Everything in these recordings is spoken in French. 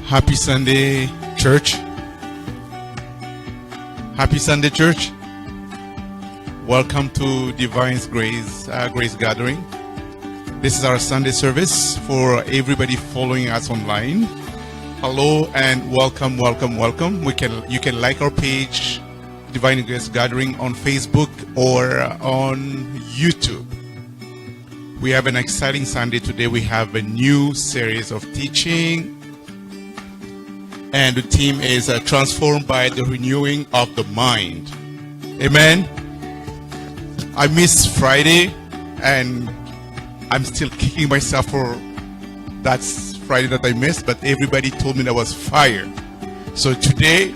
Happy Sunday, church. Happy Sunday, church. Welcome to Divine's Grace Gathering. This is our Sunday service for everybody following us online. Hello and welcome. You can like our page, Divine Grace Gathering, on Facebook or on YouTube. We have an exciting Sunday today. We have a new series of teaching, and the theme is transformed by the renewing of the mind. Amen. I missed Friday, and I'm still kicking myself for that Friday that I missed, but everybody told me that was fire. So today,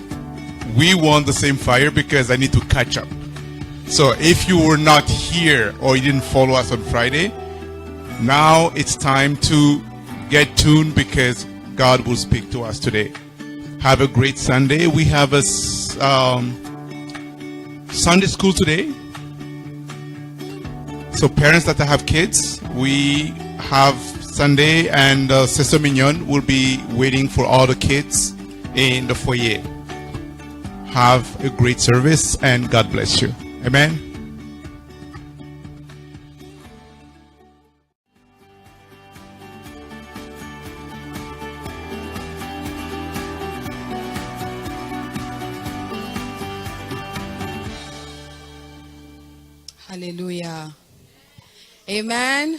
we want the same fire because I need to catch up. So if you were not here or you didn't follow us on Friday, now it's time to get tuned because God will speak to us today. Have a great Sunday. We have a Sunday school today. So parents that have kids, we have Sunday, and Sister Mignon will be waiting for all the kids in the foyer. Have a great service and God bless you. Amen. Hallelujah. Amen.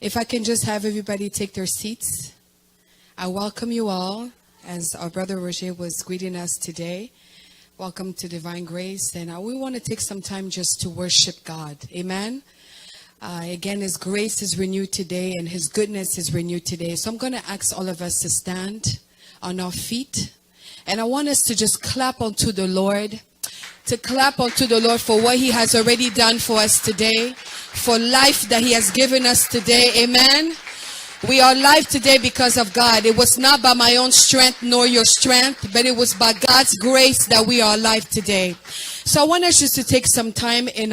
If I can just have everybody take their seats. I welcome you all, as our brother Roger was greeting us today. Welcome to Divine Grace. And we want to take some time just to worship God. Amen. Again, His grace is renewed today and His goodness is renewed today. So I'm going to ask all of us to stand on our feet. And I want us to just clap unto the Lord. To clap unto the Lord for what He has already done for us today, for life that He has given us today. Amen. We are alive today because of God. It was not by my own strength nor your strength, but it was by God's grace that we are alive today. So I want us just to take some time in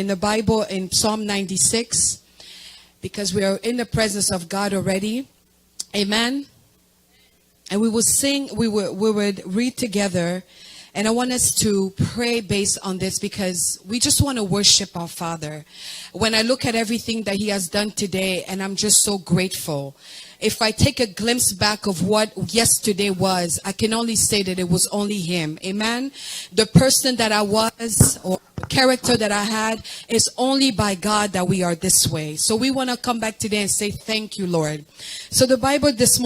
the Bible in Psalm 96, because we are in the presence of God already. Amen. And we will sing, we would read together. And I want us to pray based on this because we just want to worship our Father. When I look at everything that He has done today, and I'm just so grateful. If I take a glimpse back of what yesterday was, I can only say that it was only Him. Amen. The person that I was, or the character that I had, is only by God that we are this way. So we want to come back today and say, thank you, Lord. So the Bible this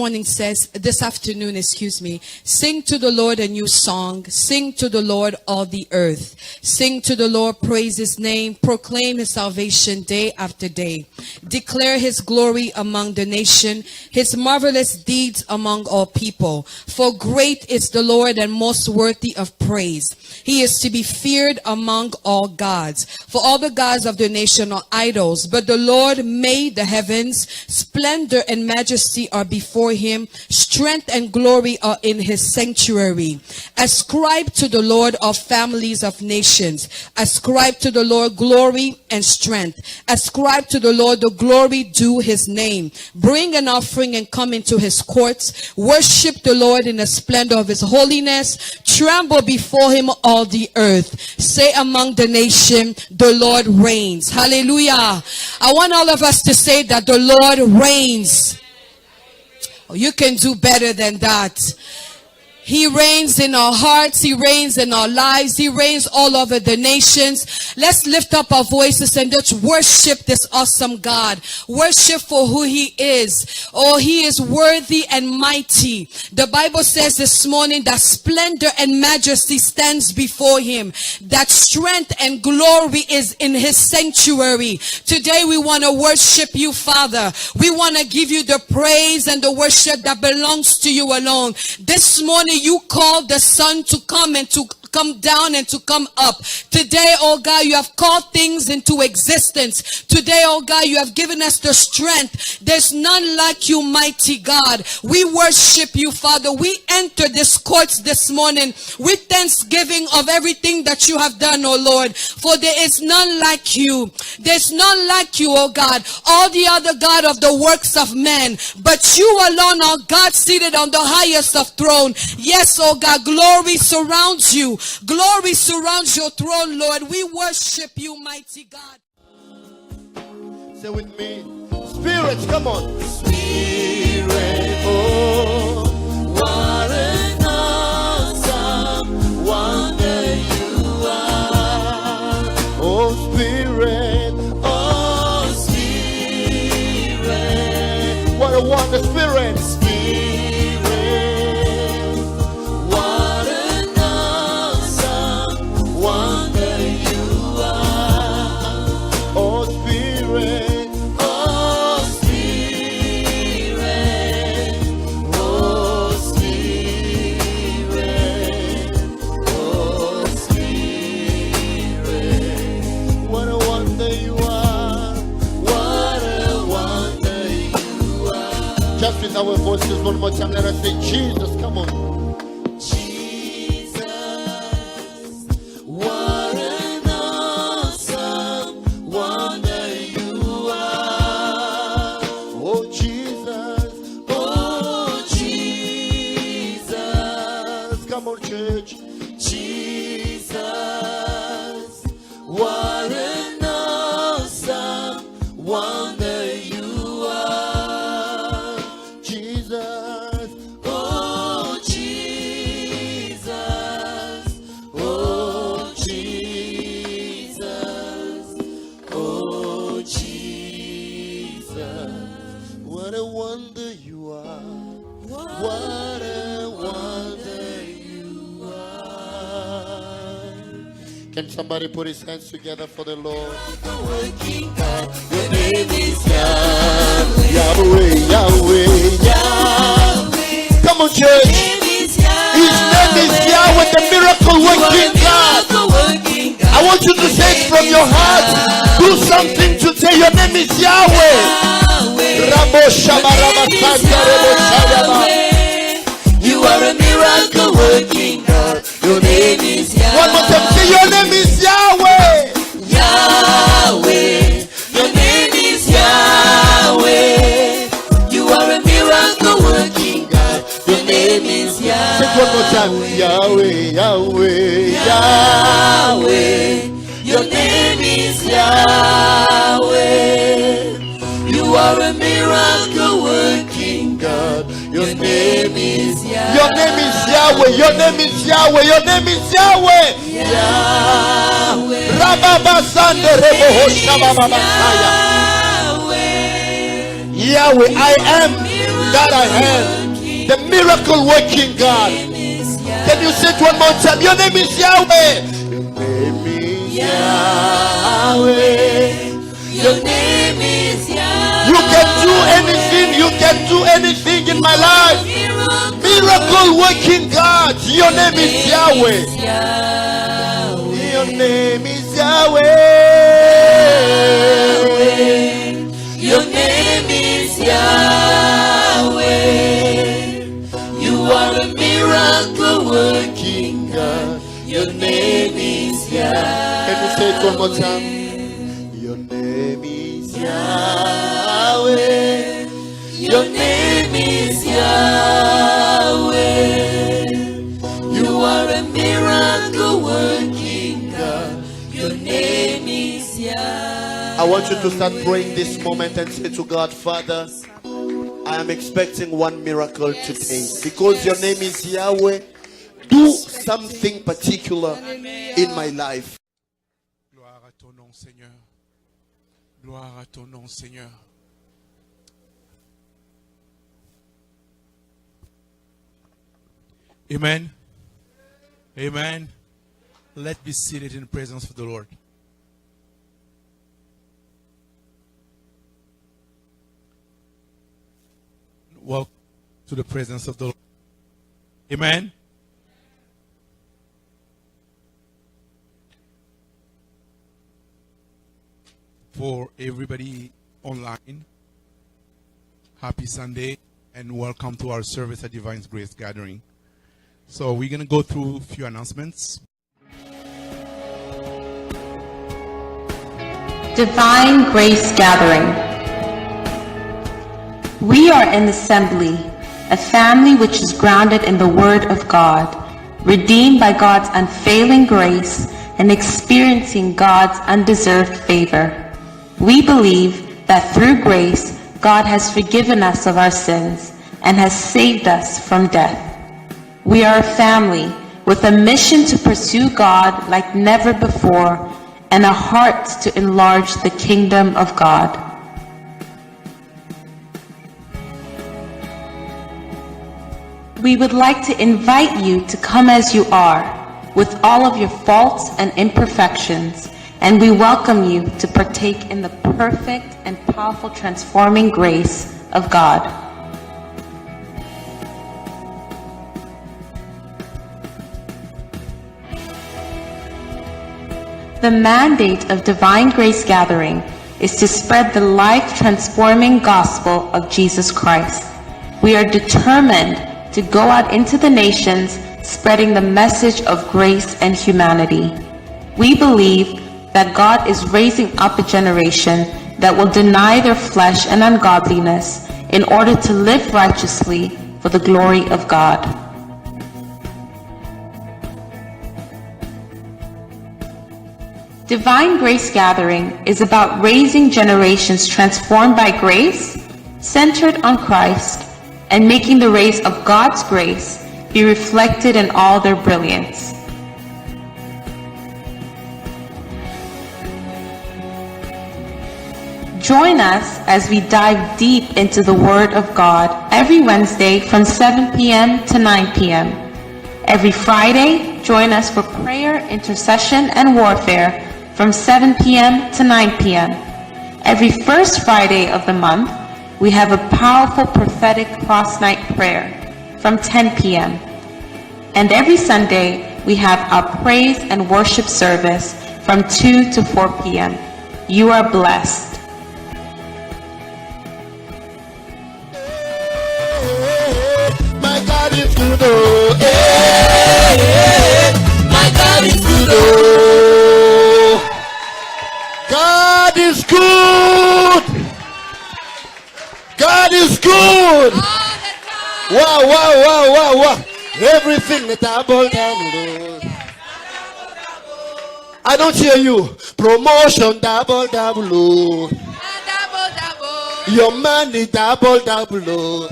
afternoon, sing to the Lord a new song. Sing to the Lord all the earth. Sing to the Lord, praise His name. Proclaim His salvation day after day. Declare His glory among the nation, His marvelous deeds among all people. For great is the Lord and most worthy of praise. He is to be feared among all gods. For all the gods of the nation are idols, but the Lord made the heavens. Splendor and majesty are before Him. Strength and glory are in His sanctuary. Ascribe to the Lord all families of nations. Ascribe to the Lord glory and strength. Ascribe to the Lord the glory due His name. Bring an offering and come into His courts. Worship the Lord in the splendor of His holiness. Tremble before Him all the earth. Say among the nation, the Lord reigns. Hallelujah. I want all of us to say that the Lord reigns. Oh, you can do better than that. He reigns in our hearts. He reigns in our lives. He reigns all over the nations. Let's lift up our voices and just worship this awesome God. Worship for who He is. Oh, He is worthy and mighty. The Bible says this morning that splendor and majesty stands before Him. That strength and glory is in His sanctuary. Today we want to worship You, Father. We want to give You the praise and the worship that belongs to You alone. This morning You called the Son to come and to come down and to come up. Today, oh God, you have called things into existence. Today, oh God, you have given us the strength. There's none like you, mighty God. We worship you, Father. We enter this courts this morning with thanksgiving of everything that you have done, oh Lord. For there is none like you. There's none like you, oh God. All the other God of the works of men. But you alone are God seated on the highest of throne. Yes, oh God, glory surrounds you. Glory surrounds your throne, Lord. We worship you, mighty God. Say with me, spirits, come on. Spirit, oh, what an awesome wonder you are. Oh, Spirit, what a wonder, Spirit. Spirit, what an awesome wonder you are. Oh, Spirit, oh, Spirit, oh, Spirit, oh, Spirit. What a wonder you are. What a wonder you are. Just with our voices one more time, let us say Jesus, come on. Jesus, what an awesome wonder you are. Oh Jesus, come on church. Jesus, what an awesome wonder you are. Jesus, oh Jesus, oh Jesus, oh Jesus. What a wonder you are. What a wonder you are. Can somebody put his hands together for the Lord? Your name is Yahweh. Yahweh, Yahweh, Yahweh. Come on, church. His name is Yahweh, the miracle working God. I want you to say it from your heart. Do something to say your name is Yahweh. Rabo Shabaraba Santa Rabo Shayaba. You are a miracle working God. Your name is Yahweh. One more time, say your name is Yahweh. Yahweh. Your name is Yahweh. You are a miracle working God. Your name is Yahweh. Say it one more time. Yahweh, Yahweh, Yahweh. Your name is Yahweh. You are a miracle working God. Your name is Yahweh. Your name is Yahweh. Your name is Yahweh. Your name is Yahweh. Yahweh. Rababa Sande Rebo Hoshababa Basaya. Yahweh, I am that I am. The miracle working God. Can you say it one more time? Your name is Yahweh. Your name is Yahweh. Your name is Yahweh. You can do anything. You can do anything in my life. Miracle working God. Your name is Yahweh. Your name is Yahweh. Your name is Yahweh. You are a miracle working God. Your name is Yahweh. Can you say it one more time? Your name is Yahweh. Your name is Yahweh. You are a miracle working God. Your name is Yahweh. I want you to start praying this moment and say to God, Father, I am expecting one miracle today. Because your name is Yahweh, do something particular in my life. Gloire à ton nom, Seigneur. Gloire à ton nom, Seigneur. Amen. Amen. Let's be seated in the presence of the Lord. Welcome to the presence of the Lord. Amen. for everybody online. Happy Sunday and welcome to our service at Divine Grace Gathering. So we're going to go through a few announcements. Divine Grace Gathering. We are an assembly, a family which is grounded in the Word of God, redeemed by God's unfailing grace and experiencing God's undeserved favor. We believe that through grace, God has forgiven us of our sins and has saved us from death. We are a family with a mission to pursue God like never before and a heart to enlarge the kingdom of God. We would like to invite you to come as you are, with all of your faults and imperfections, and we welcome you to partake in the perfect and powerful transforming grace of God. The mandate of Divine Grace Gathering is to spread the life-transforming gospel of Jesus Christ. We are determined to go out into the nations, spreading the message of grace and humanity. We believe that God is raising up a generation that will deny their flesh and ungodliness in order to live righteously for the glory of God. Divine Grace Gathering is about raising generations transformed by grace, centered on Christ, and making the rays of God's grace be reflected in all their brilliance. Join us as we dive deep into the Word of God every Wednesday from 7 p.m. to 9 p.m. Every Friday, join us for prayer, intercession, and warfare from 7 p.m. to 9 p.m. Every first Friday of the month, we have a powerful prophetic cross-night prayer from 10 p.m. And every Sunday, we have our praise and worship service from 2 to 4 p.m. You are blessed. My God is good, oh. My God is good, oh. God is good. God is good. Wow. Everything that double. I don't hear you. Promotion double. Oh. Your money double. Oh.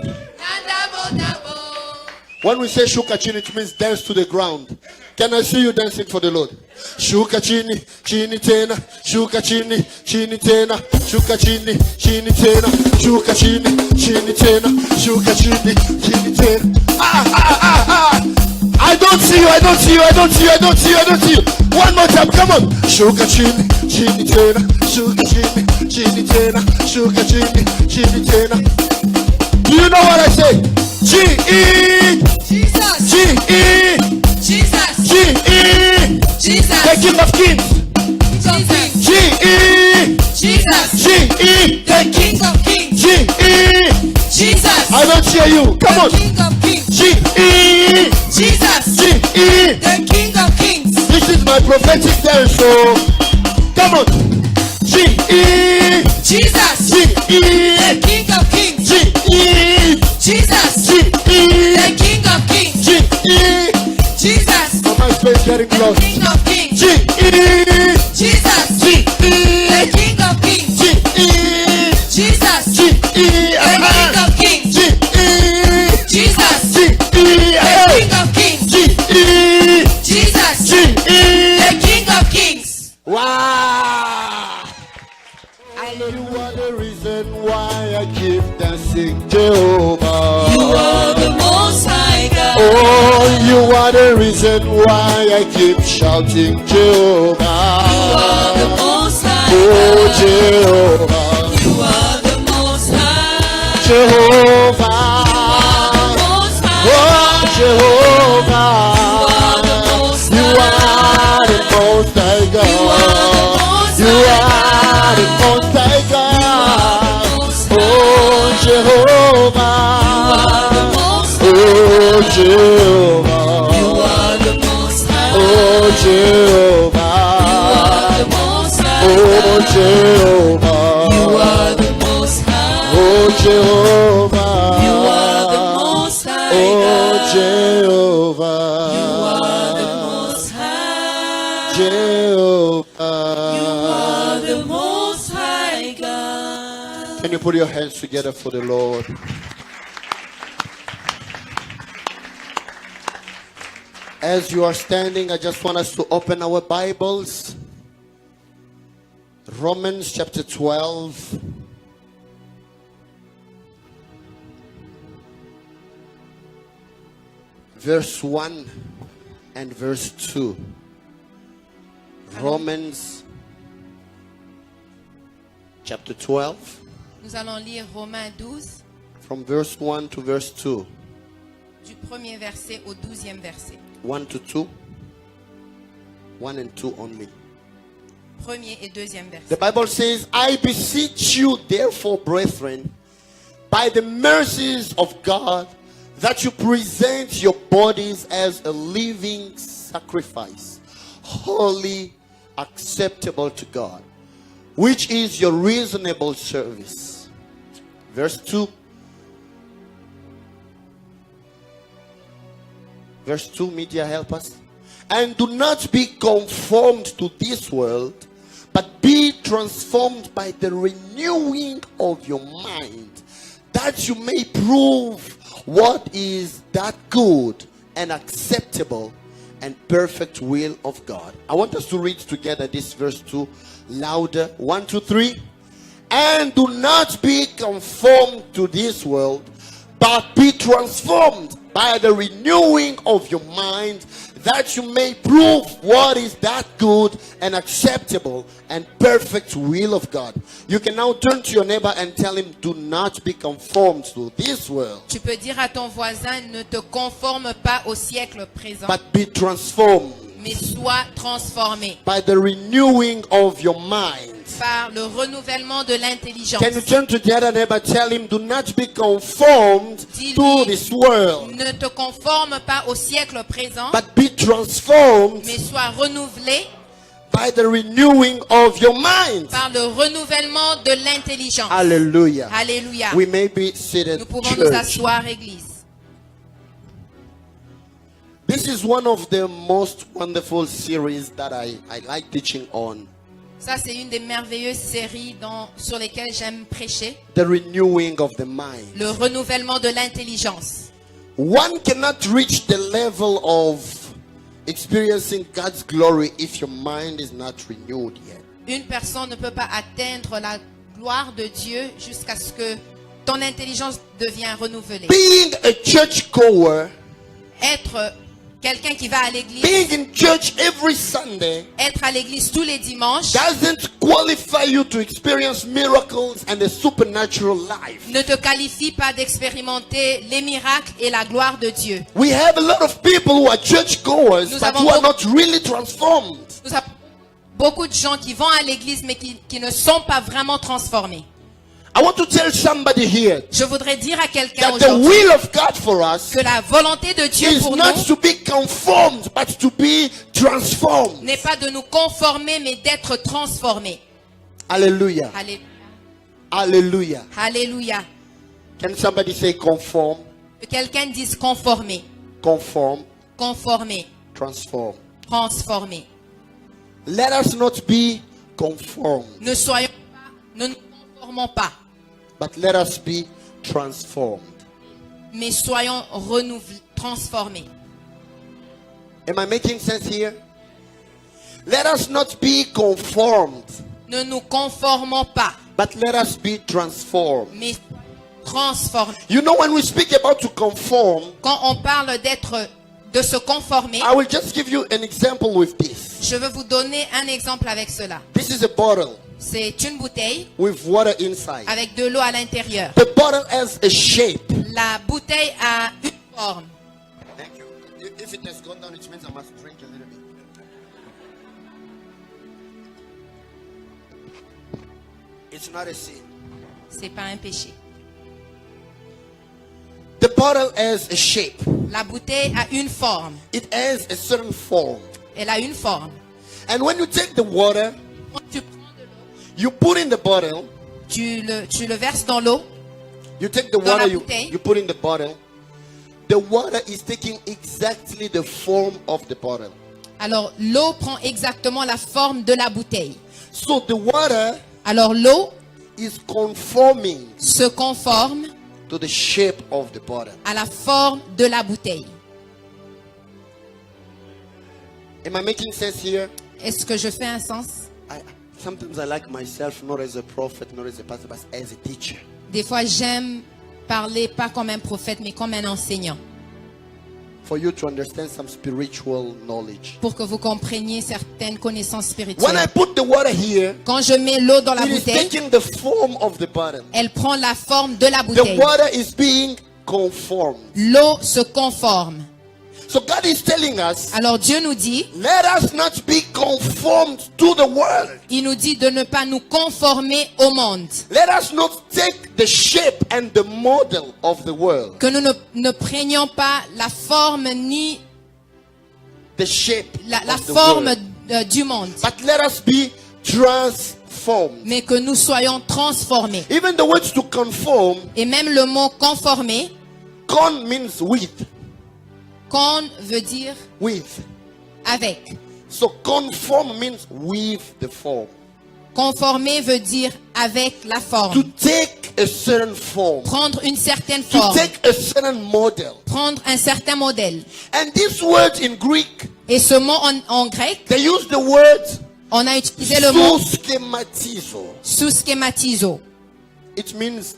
When we say shuka chini, it means dance to the ground. Can I see you dancing for the Lord? Shuka chini, chini tena. Shuka chini, chini tena. Shuka chini, chini tena. Shuka chini, chini tena. Shuka chini, chini tena. I don't see you. One more time, come on. Shuka chini, chini tena. Shuka chini, chini tena. Shuka chini, chini tena. Do you know what I say? G-E. Jesus. G-E. Jesus. G-E. Jesus. The King of Kings. Jesus. G-E. Jesus. G-E. The King of Kings. G-E. Jesus. I don't hear you. Come The on. King of Kings. G-E. Jesus. G-E. The King of Kings. This is my prophetic dance, so come on. G-E. Jesus. G-E. The King of Kings. G-E. Jesus. G-E. The King of Kings. G-E. Jesus. Oh, my space getting The close. King of Kings. G-E. Jesus. G-E. The King of Kings. G-E. Jesus. G-E. The King of Kings. G-E. Jesus. G-E. The King of Kings. G-E. Jesus. G-E. The King of Kings. Wow. You are the reason why I keep dancing, Jehovah. You are the Most High God. Oh, you are the reason why I keep shouting, Jehovah. You are the Most High Oh, God. Jehovah. You are the Most High. Jehovah. Most High. Oh, Jehovah. You are the Most You High. are the Most High God. You are the Most You are the Most Jehovah. You are the most high Oh, God. Jehovah. You are the most high. Jehovah. You are the most high God. Can you put your hands together for the Lord? As you are standing, I just want us to open our Bibles. Romans chapter 12. Verse 1 and verse 2. Romans chapter 12. Nous allons lire Romains 12, From verse 1 to verse 2. du premier verset au 12e verset. 1 to 2. 1 and 2 only. Premier et deuxième The verset. Bible says, I beseech you, therefore, brethren, by the mercies of God, that you present your bodies as a living sacrifice, holy, acceptable to God, which is your reasonable service. Verse 2. Verse 2, media, help us. And do not be conformed to this world, but be transformed by the renewing of your mind, that you may prove what is that good and acceptable and perfect will of God. I want us to read together this verse 2 louder. 1, 2, 3. And do not be conformed to this world, but be transformed by the renewing of your mind, that you may prove what is that good and acceptable and perfect will of God. You can now turn to your neighbor and tell him, do not be conformed to this world, Tu peux dire à ton voisin, ne te conforme pas au siècle présent, but be transformed mais sois transformé by the renewing of your mind. par le renouvellement de l'intelligence. Can you turn to the other neighbor, tell him, do not be conformed to Dis-lui, this world, ne te conforme pas au siècle présent, but be transformed mais sois renouvelé by the renewing of your mind. par le renouvellement de l'intelligence. Hallelujah. Alléluia. We may be seated, Nous pouvons nous church. asseoir, Église. This is one of the most wonderful series that I like teaching on. Ça, c'est une des merveilleuses séries sur lesquelles j'aime prêcher. The renewing of the mind. Le renouvellement de l'intelligence. One cannot reach the level of experiencing God's glory if your mind is not renewed yet. Une personne ne peut pas atteindre la gloire de Dieu jusqu'à ce que ton intelligence devienne renouvelée. Being a church goer, Être quelqu'un qui va à l'église, being in church every Sunday, être à l'église tous les dimanches, doesn't qualify you to experience miracles and a supernatural life. ne te qualifie pas d'expérimenter les miracles et la gloire de Dieu. We have a lot of people who are church goers, Nous but avons who are beaucoup- not really transformed. Nous avons beaucoup de gens qui vont à l'église mais qui ne sont pas vraiment transformés. I want to tell somebody here Je voudrais dire à quelqu'un that the aujourd'hui will of God for us que la volonté de Dieu is pour not nous to be conformed, but to be transformed. n'est pas de nous conformer mais d'être transformés. Hallelujah. Allé- Hallelujah. Alléluia. Can somebody say conform, Que quelqu'un dise conformer, conform, conformer, transform? transformer. Let us not be conformed, Ne nous conformons pas, but let us be transformed. mais soyons transformés. Am I making sense here? Let us not be conformed, Ne nous conformons pas, but let us be transformed. mais transformés. You know, when we speak about to conform, Quand on parle de se conformer, I will just give you an example with this. je veux vous donner un exemple avec cela. This is a bottle C'est une bouteille with water inside. avec de l'eau à l'intérieur. The bottle has a shape. La bouteille a une forme. Thank you. If it has gone down, it means I must drink a little bit. It's not a sin. C'est pas un péché. The bottle has a shape. La bouteille a une forme. It has a certain form. Elle a une forme. And when you take the water, Quand tu prends de l'eau, you put in the bottle, tu le verses dans l'eau You take the dans la water, bouteille. you put in the bottle. The water is taking exactly the form of the bottle. Alors l'eau prend exactement la forme de la bouteille. So the water Alors l'eau is conforming se conforme to the shape of the bottle. à la forme de la bouteille. Am I making sense here? Est-ce que je fais un sens? Sometimes I like myself not as a prophet, not as a pastor, but as a teacher. Des fois, j'aime parler pas comme un prophète, mais comme un enseignant. For you to understand some spiritual knowledge. Pour que vous compreniez certaines connaissances When I spirituelles. put the water here, Quand je mets l'eau dans la it is bouteille, taking the form of the bottle. elle prend la forme de la The bouteille. water is being conformed. L'eau se conforme. So God is telling us, Alors Dieu nous dit, let us not be conformed to the world. il nous dit de ne pas nous conformer au monde. Let us not take the shape and the model of the world. Que nous ne prenions pas la forme ni The shape la of the forme world. du monde. But let us be transformed. Mais que nous soyons transformés. Even the words to conform, Et même le mot conformer, con means with. con veut dire With. avec. So conform means with the form. Conformer veut dire avec la To forme. take a certain form. Prendre une certaine To forme. take a certain model. Prendre un certain modèle. And this word in Greek, Et ce mot en grec, they use the word on a utilisé le mot schematizo. sous-schématizo. It means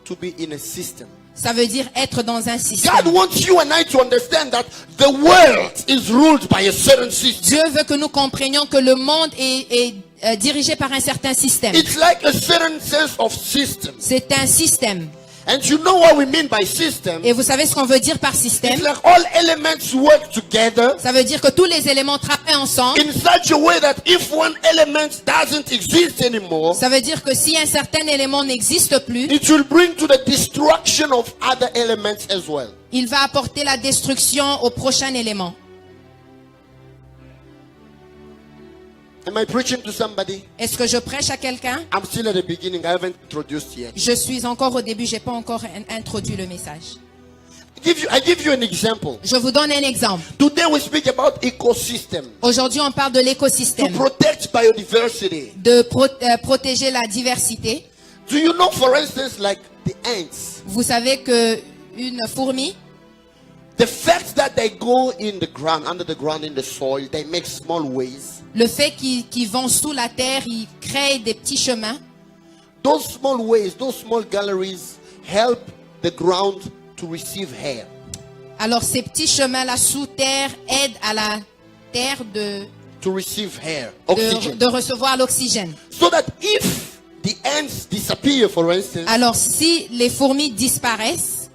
to be in a system. Ça veut dire être dans un système. God wants you and I to understand that the world is ruled by a certain system. Dieu veut que nous comprenions que le monde est dirigé par un certain système. It's like a certain sense of system. C'est un système. And you know what we mean by system? Et vous savez ce qu'on veut dire par It's système? like all elements work together Ça veut dire que tous les éléments travaillent ensemble. in such a way that if one element doesn't exist anymore, Ça veut dire que si un certain élément n'existe plus, it will bring to the destruction of other elements as well. il va apporter la destruction au prochain élément. Am I preaching to somebody? Est-ce que je prêche à quelqu'un? I'm still at the beginning. I haven't introduced yet. Je suis encore au début, j'ai pas encore introduit le message. I give you an example. Je vous donne un exemple. Today we speak about ecosystem. Aujourd'hui, on parle de To l'écosystème, protect biodiversity. de protéger la diversité. Do you know, for instance, like the ants, Vous savez que une fourmi, the fact that they go in the ground, under the ground, in the soil, they make small ways. le fait qu'ils vont sous la terre, ils créent des petits chemins. Those small ways, those small galleries help the ground to receive air. Alors ces petits chemins-là sous terre aident à la terre To receive air, oxygen. de recevoir l'oxygène. So that if the ants disappear, for instance, Alors si les fourmis disparaissent,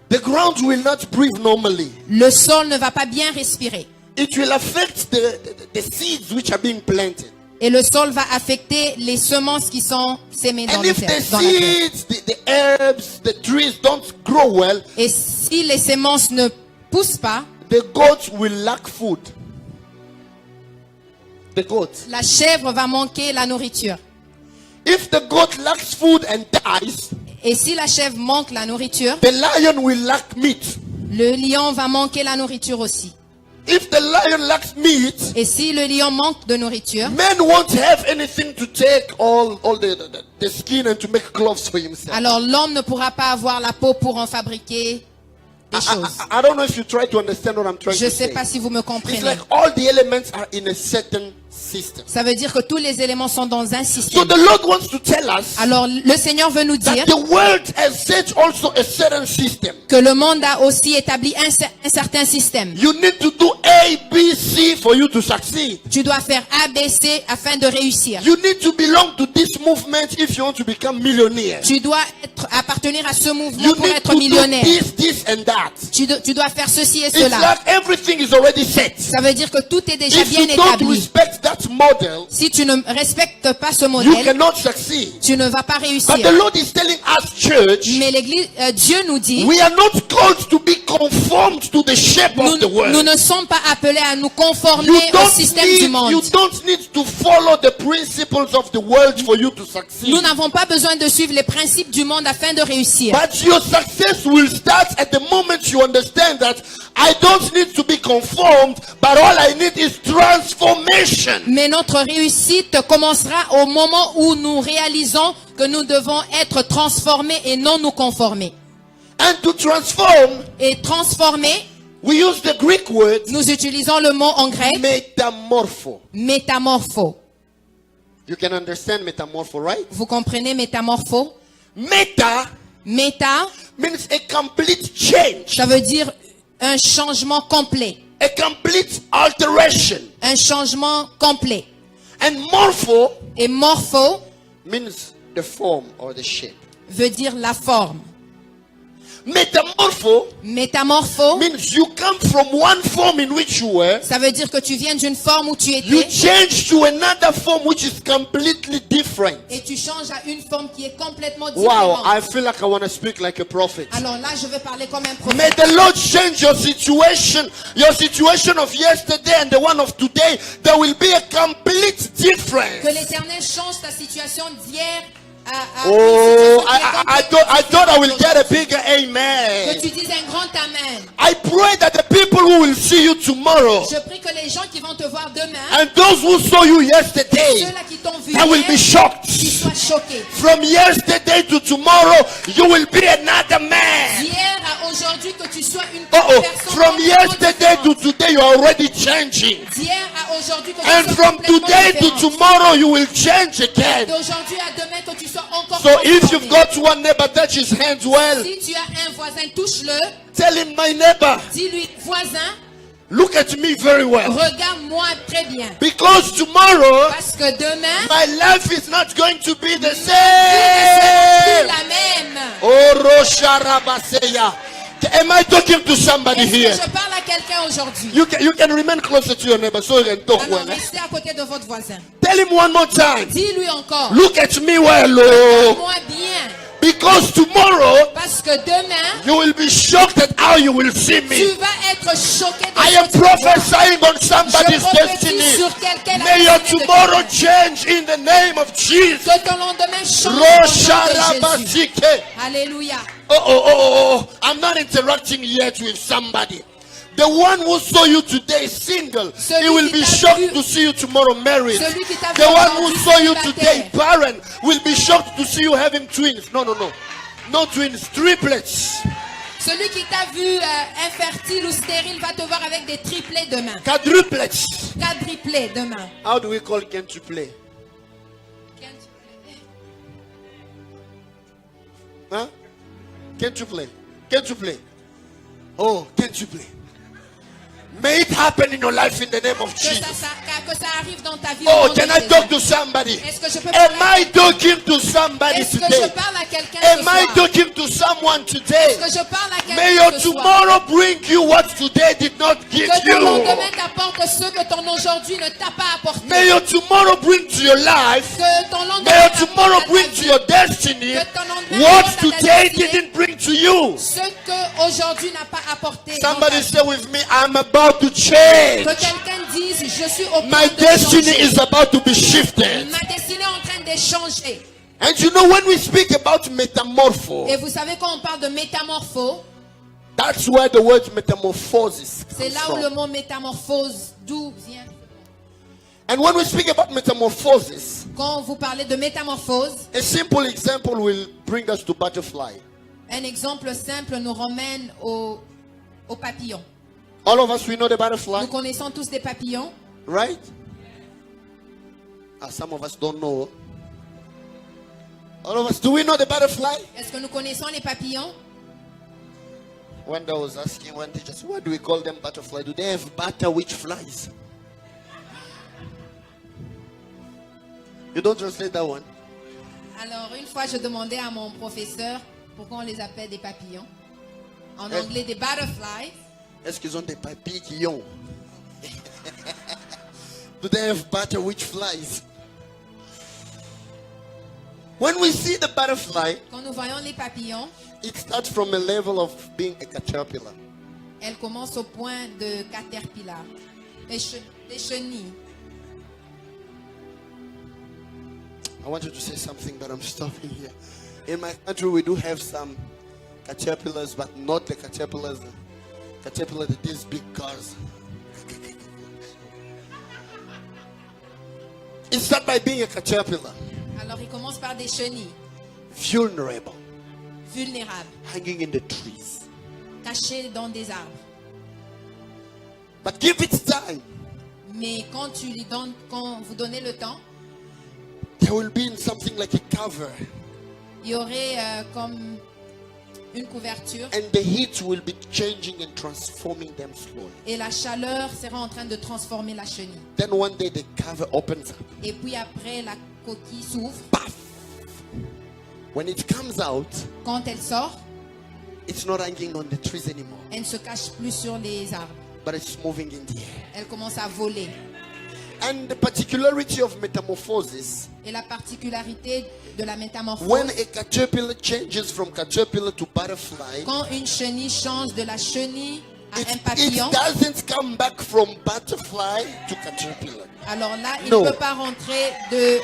the ground will not breathe normally. le sol ne va pas bien respirer. It will affect the seeds which are being planted. Et le sol va affecter les semences qui sont sémées dans, And le if terre, the dans la terre. seeds, the herbs, the trees don't grow well, Et si les semences ne poussent pas, the goats will lack food. The goat. la chèvre va manquer la nourriture. If the goat lacks food and dies, Et si la chèvre manque la nourriture, the lion will lack meat. le lion va manquer la nourriture aussi. If the lion lacks meat, Et si le lion manque de nourriture, man won't have anything to take all the skin and to make clothes for himself. alors l'homme ne pourra pas avoir la peau pour en fabriquer des choses. I don't know if you try to understand what I'm trying Je to ne sais say. pas si vous me It's comprenez. like all the elements are in a certain system. Ça veut dire que tous les éléments sont dans un So système. the Lord wants to tell us Alors le Seigneur veut nous dire that the world has set also a certain system. que le monde a aussi établi un certain système. You need to do A, B, C for you to succeed. Tu dois faire A, B, C afin de réussir. You need to belong to this movement if you want to become millionaire. Tu dois appartenir à ce mouvement You pour need être to do millionnaire. this and that. Tu dois faire ceci et It's cela. like everything is already set. Ça veut dire que tout est déjà If bien you don't établi. respect that model, Si tu ne respectes pas ce you modèle, cannot succeed. tu ne vas pas But réussir. the Lord is telling us, church, Mais l'Église, Dieu nous dit, we are not called to be conformed to the shape of the world. nous ne sommes pas appelés à nous conformer You au système du monde. don't need to follow the principles of the world for you to succeed. Nous n'avons pas besoin de suivre les principes du monde afin de réussir. But your success will start at the moment you understand that I don't need to be conformed, but all I need is transformation. Mais notre réussite commencera au moment où nous réalisons que nous devons être transformés et non nous conformer. And to transform, Et transformer, we use the Greek word nous utilisons le mot en grec metamorpho. métamorpho. You can understand metamorpho, right? Vous comprenez métamorpho? Meta Méta, means a complete change, ça veut dire un changement complet. a complete alteration. Un changement complet. And morpho Et morpho means the form or the shape. veut dire la forme. Metamorpho Métamorpho, means you come from one form in which you were, ça veut dire que tu viens d'une forme où tu you étais change to another form which is completely different. et tu changes à une forme qui est complètement Wow, différente. I feel like I want to speak like a prophet. Alors là, je vais parler comme un May prophète. the Lord change your situation of yesterday and the one of today. There will be a complete Que difference. l'Éternel change ta situation d'hier à Oh, une situation qui est complètement I thought I will get a différente. bigger Que amen. tu dises un grand amen. I pray that the people who will see you tomorrow Je prie que les gens qui vont te voir demain, and those who saw you yesterday, ceux-là qui t'ont vu they will be hier, shocked. qu'ils soient choqués. From yesterday to tomorrow, you will be another man. D'hier à aujourd'hui, que tu sois une Uh-oh. personne From complètement yesterday to différente. today, you are already changing. D'hier à aujourd'hui, que tu And sois from complètement today to différente. tomorrow, you will change again. D'aujourd'hui à demain, que tu sois encore So if you've transformé. got one neighbor, touch his hands well. Si tu as un voisin, touche-le. Tell him, my neighbor, Dis-lui, voisin, look at me very well. regarde-moi très bien. Because tomorrow, Parce que demain, my life is not going to be the plus same. la même. Oh, Rosha Rabaseya. Am I talking to somebody Est-ce here? que je parle à quelqu'un aujourd'hui? You can remain closer to your neighbor so you can talk Alors, well. eh? restez à côté de votre voisin. Tell him one more time. Dis-lui encore, Look at me well, oh. moi bien. Because tomorrow, Parce que demain, you will be shocked at how you will see tu me. vas être choqué de I ce am que tu vois. prophesying on somebody's Je prophétise destiny. sur quelqu'un la May your destinée de tomorrow quelqu'un. change in the name of Jesus. Que ton lendemain change au nom de Jésus. Rosharabasike. Alléluia. Oh. I'm not interacting yet with somebody. The one who saw you today single, Celui he will qui be t'a shocked vu- to see you tomorrow married. Celui qui t'a vu The one who aujourd'hui saw you célibataire. today barren will be shocked to see you having twins. No. No twins, triplets, Celui qui t'a vu infertile ou stérile va te voir avec des triplés demain. quadruplets. Quadruplés demain. How do we call quintuplets? Huh? Quintuple. Oh, quintuple. May it happen in your life in the name of Que Jesus. ça arrive dans ta vie. au Oh, nom de can I Jésus. talk to somebody? Est-ce que je peux Am parler I talking to somebody Est-ce que je today? parle à quelqu'un Am ce I soir? talking to someone today? Est-ce que je parle à May quelqu'un your ce soir? tomorrow bring you what today did not give Que ton you. lendemain t'apporte ce que ton aujourd'hui ne t'a pas apporté. May your tomorrow bring to your life. Que ton lendemain May your t'apporte tomorrow à ta bring to vie your destiny Que ton lendemain what apporte à ta today destinée. didn't bring to you. ce que aujourd'hui n'a pas apporté. dans ta Somebody vie. say with me, I'm about to change. Que quelqu'un dise, je suis au point My de destiny changer. is about to be shifted. Ma destinée est en train de changer. And you know, when we speak about metamorpho, Et vous savez quand on parle de métamorpho, that's where the word metamorphosis c'est comes là où le from. mot métamorphose d'où vient. And when we speak about metamorphosis, Quand vous parlez de métamorphose, a simple example will bring us to butterfly. un exemple simple nous ramène au papillon. All of us, we know the butterfly, Nous connaissons tous des papillons. right? Some of us don't know. All of us, do we know the butterfly? Est-ce que nous connaissons les papillons? When I was asking one teacher, so what do we call them butterfly? Do they have butter which flies? You don't translate that one? Alors, une fois, je demandais à mon professeur pourquoi on les appelle des papillons. En Eh. anglais, des butterflies. Est-ce qu'ils ont des papilles qui ont? Do they have butter which flies? When we see the butterfly, Quand nous voyons les papillons, it starts from a level of being a caterpillar. elles commencent au point de caterpillar, les chenilles. I wanted to say something, but I'm stopping here. In my country, we do have some caterpillars, but not the caterpillars. Caterpillar that these big cars. It starts by being a caterpillar, Alors, ils commencent par des chenilles, vulnerable, vulnérables, hanging in the trees. cachées dans des arbres. But give it time, Mais quand vous donnez le temps, there will be in something like a cover, il y aurait comme une couverture and the heat will be changing and transforming them slowly. et la chaleur sera en train de transformer la chenille. Then one day the cover opens up. Et puis après, la coquille s'ouvre. Puff! When it comes out, Quand elle sort, it's not hanging on the trees anymore, elle ne se cache plus sur les arbres. but it's moving in the air. Elle commence à voler. And the particularity of metamorphosis, Et la particularité de la métamorphose, when a caterpillar changes from caterpillar to butterfly, quand une chenille change de la chenille à un it papillon, doesn't come back from butterfly to caterpillar. alors là, il No. ne peut pas rentrer de...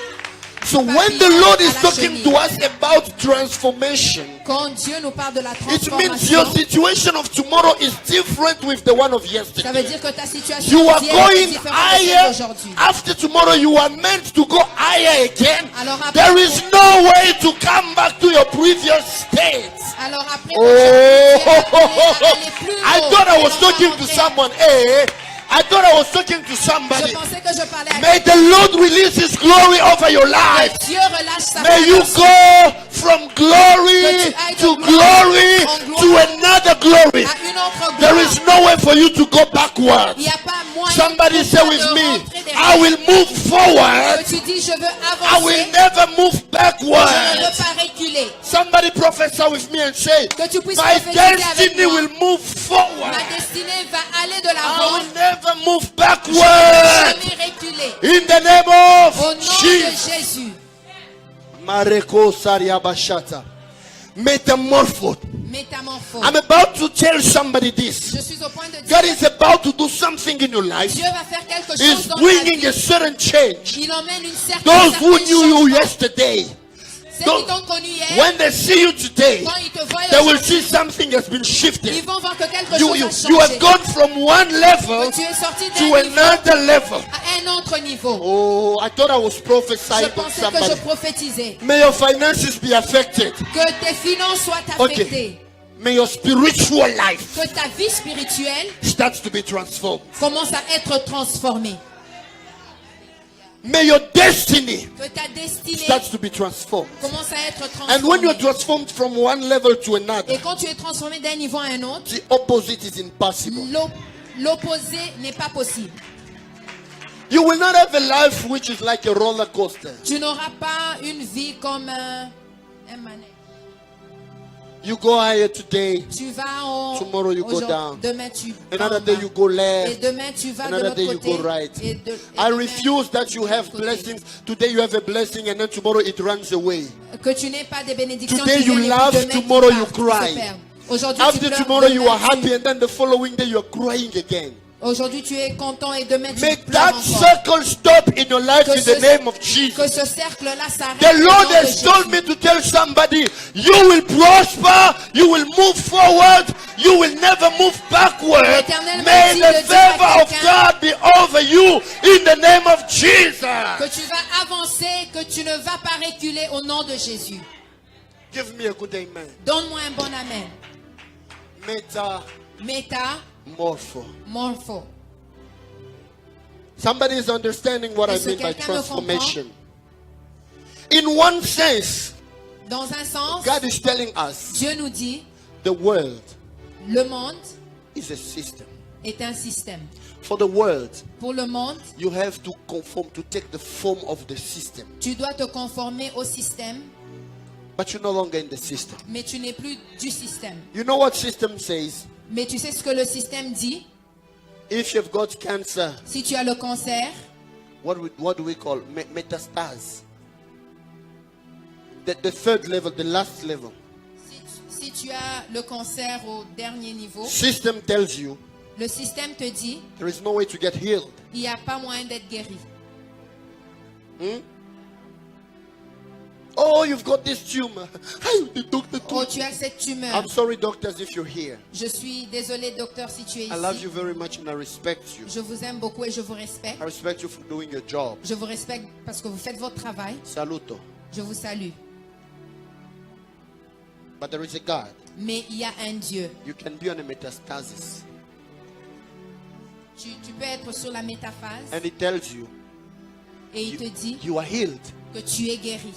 So when the papillon Lord à is la talking chenille. to us about transformation, Quand Dieu nous parle de la it means transformation, your situation of tomorrow is different with the one of ça veut yesterday. dire que ta situation You are d'hier est going différente de celle higher. d'aujourd'hui. After tomorrow, you are meant to go higher again. Alors après, There is no way to come back to your previous state. alors après, Oh, tu es appelé à aller plus I haut. thought I was Et non talking pas to rentrer. someone. Hey, I thought I was talking to somebody. Je pensais que je parlais à May the Lord release His glory over your life. que Dieu relâche sa May you présence. go from glory Que tu ailles to de glory gloire en to gloire another glory. à une autre There gloire. is no way for you to go backwards. Il n'y a pas moyen Somebody pour say toi with de me, rentrer derrière. I will move forward. Que tu dis, je veux I will avancer, never move je ne veux backwards. pas reculer. Somebody prophesy with me and say, Que tu puisses my prophétiser avec destiny moi. will move forward. Ma destinée va aller de I l'avant. will never move Je ne backward. vais jamais reculer. In the name Au of nom de Jesus. Jésus. Mareko Sariabashata. Metamorphose. Métamorphose. I'm about to tell somebody this. Je suis au point de dire, God is about to do something in your life. Dieu va faire quelque He's chose dans ta bringing vie. a certain change. Il emmène une certaine Those who knew you changement. yesterday, Ceux qui t'ont connu hier, when they see you today, quand ils te voient they will aujourd'hui, see something has been shifted. ils vont voir que quelque You, chose you, a you have changé. gone from one level Que tu es sorti to d'un niveau another level. à un autre niveau. Oh, I thought I was Je prophesying on pensais que je somebody. prophétisais. May your finances be affected. Que tes finances soient Okay. affectées. May your spiritual life Que ta vie spirituelle starts to be transformed. commence à être transformée. May your destiny Que ta destinée starts to be transformed. commence à être And when you're transformée. transformed from one level to another, Et quand tu es transformé d'un niveau à un autre, the opposite is impossible. l'opposé n'est pas possible. You will not have a life which is like a roller coaster. Tu n'auras pas une vie comme un manège. You go higher today, Tu vas en Tomorrow you go aujourd'hui, down. demain tu vas another en day bas. you go Et left, demain tu vas de another l'autre day you côté. go right. Et I demain, refuse that you de have l'autre côté. blessings. Today you have a blessing and then tomorrow it runs away. Que tu n'aies pas des bénédictions Today qui you viennent et puis laugh, demain qui tomorrow you partent, qui cry. se perdent. Aujourd'hui tu After pleures, tomorrow you demain, are happy and then the following day you are crying again. Aujourd'hui tu es content et demain tu May pleures that encore. circle stop in your life in the name of Jesus. Que ce cercle-là s'arrête. The au Lord nom de has told Jésus. me to tell somebody, you will prosper, you will move forward, you will never move backward. L'Éternel m'a May dit the de dire à favor of quelqu'un God be over you in the name of Jesus. Que tu vas avancer, que tu ne vas pas reculer au nom de Jésus. Give me a good amen. Donne-moi un bon amen. Metamorpho. Métamorpho. Somebody is understanding what I Est-ce que mean by quelqu'un me transformation. In one sense, Dans un sens, God is telling us Dieu nous dit, the world le monde is a system. est un système. For the world, Pour le monde, you have to conform to take the form of the system. tu dois te conformer au système, But you're no longer in the system. mais tu n'es plus du système. You know what system says? Mais tu sais ce que le système dit? If you've got cancer, Si tu as le cancer, what do we call metastase? The third level, the last level. Si tu as le cancer au dernier niveau, System tells you le système te dit, there is no way to get healed. il n'y a pas moyen d'être guéri. Oh, you've got this tumor. The doctor Oh, told tu as cette tumeur. I'm sorry, doctors, if you're here. Je suis désolé, docteur, si tu es I love ici. you very much and I respect you. Je vous aime beaucoup et je vous respecte. I respect you for doing your job. Je vous respecte parce que vous faites votre travail. Saluto. Je vous salue. But there is a God. Mais il y a un Dieu. You can be on a metastasis. Tu peux être sur la métaphase And He tells you, et il te dit you are healed. que tu es guéri.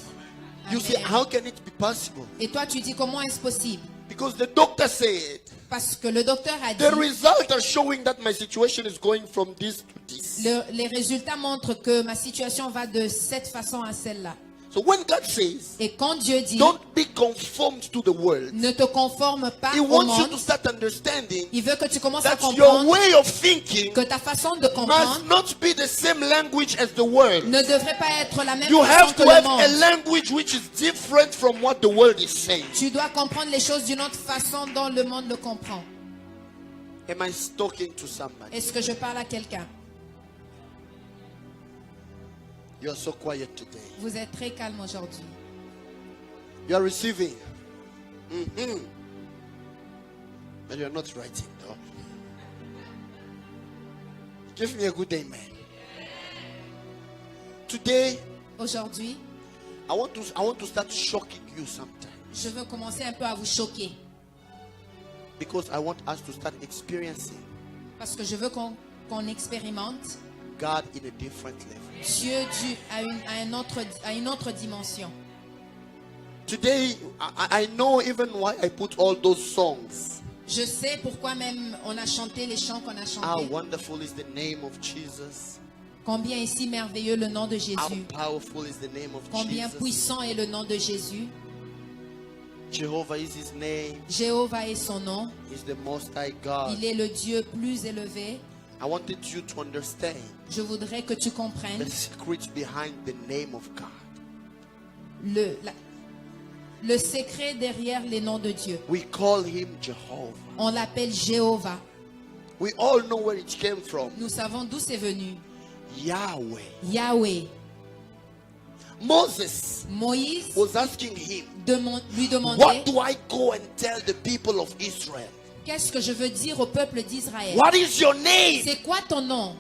You Amen. say, how can it be possible? Et toi, tu dis comment est-ce possible? Because the doctor said, Parce que le docteur a the dit, results are showing that my situation is going from this to this. les résultats montrent que ma situation va de cette façon à celle-là. So when God says, Et quand Dieu dit, don't be conformed to the world, ne te conforme pas He au wants you monde, to start understanding il veut que tu commences à that your comprendre way of thinking que ta façon de must comprendre not be the same language as the world. ne devrait pas être la même You façon have que to le have a monde. language which is different from what the world is saying. Tu dois comprendre les choses d'une autre façon dont le monde le comprend. Am I talking to somebody? Est-ce que je parle à quelqu'un? You're so quiet today. Vous êtes très calme aujourd'hui. You are receiving. But you're not writing though. Give me a good amen. Today, Aujourd'hui, I want to start shocking you sometimes. je veux commencer un peu à vous choquer. Because I want us to start experiencing Parce que je veux qu'on expérimente God in a different level. Dieu à une autre dimension. Today, I know even why I put all those songs. Je sais pourquoi même on a chanté les chants qu'on a How chantés. wonderful is the name of Jesus. Combien est si merveilleux le nom de How Jésus. powerful is the name of Combien Jesus. puissant est le nom de Jésus. Jehovah is his name. Jéhovah est son nom. He's the most high God. Il est le Dieu plus élevé. I wanted you to understand Je voudrais que tu comprennes the secret behind the name of God. le secret derrière les noms de Dieu. We call him Jehovah. On l'appelle Jéhovah. We all know where it came from. Nous savons d'où c'est venu. Yahweh. Yahweh. Moses Moïse was asking him, lui demandait, what do I go and tell the people of Israel? qu'est-ce que je veux dire au peuple d'Israël? What is your name? C'est quoi ton nom?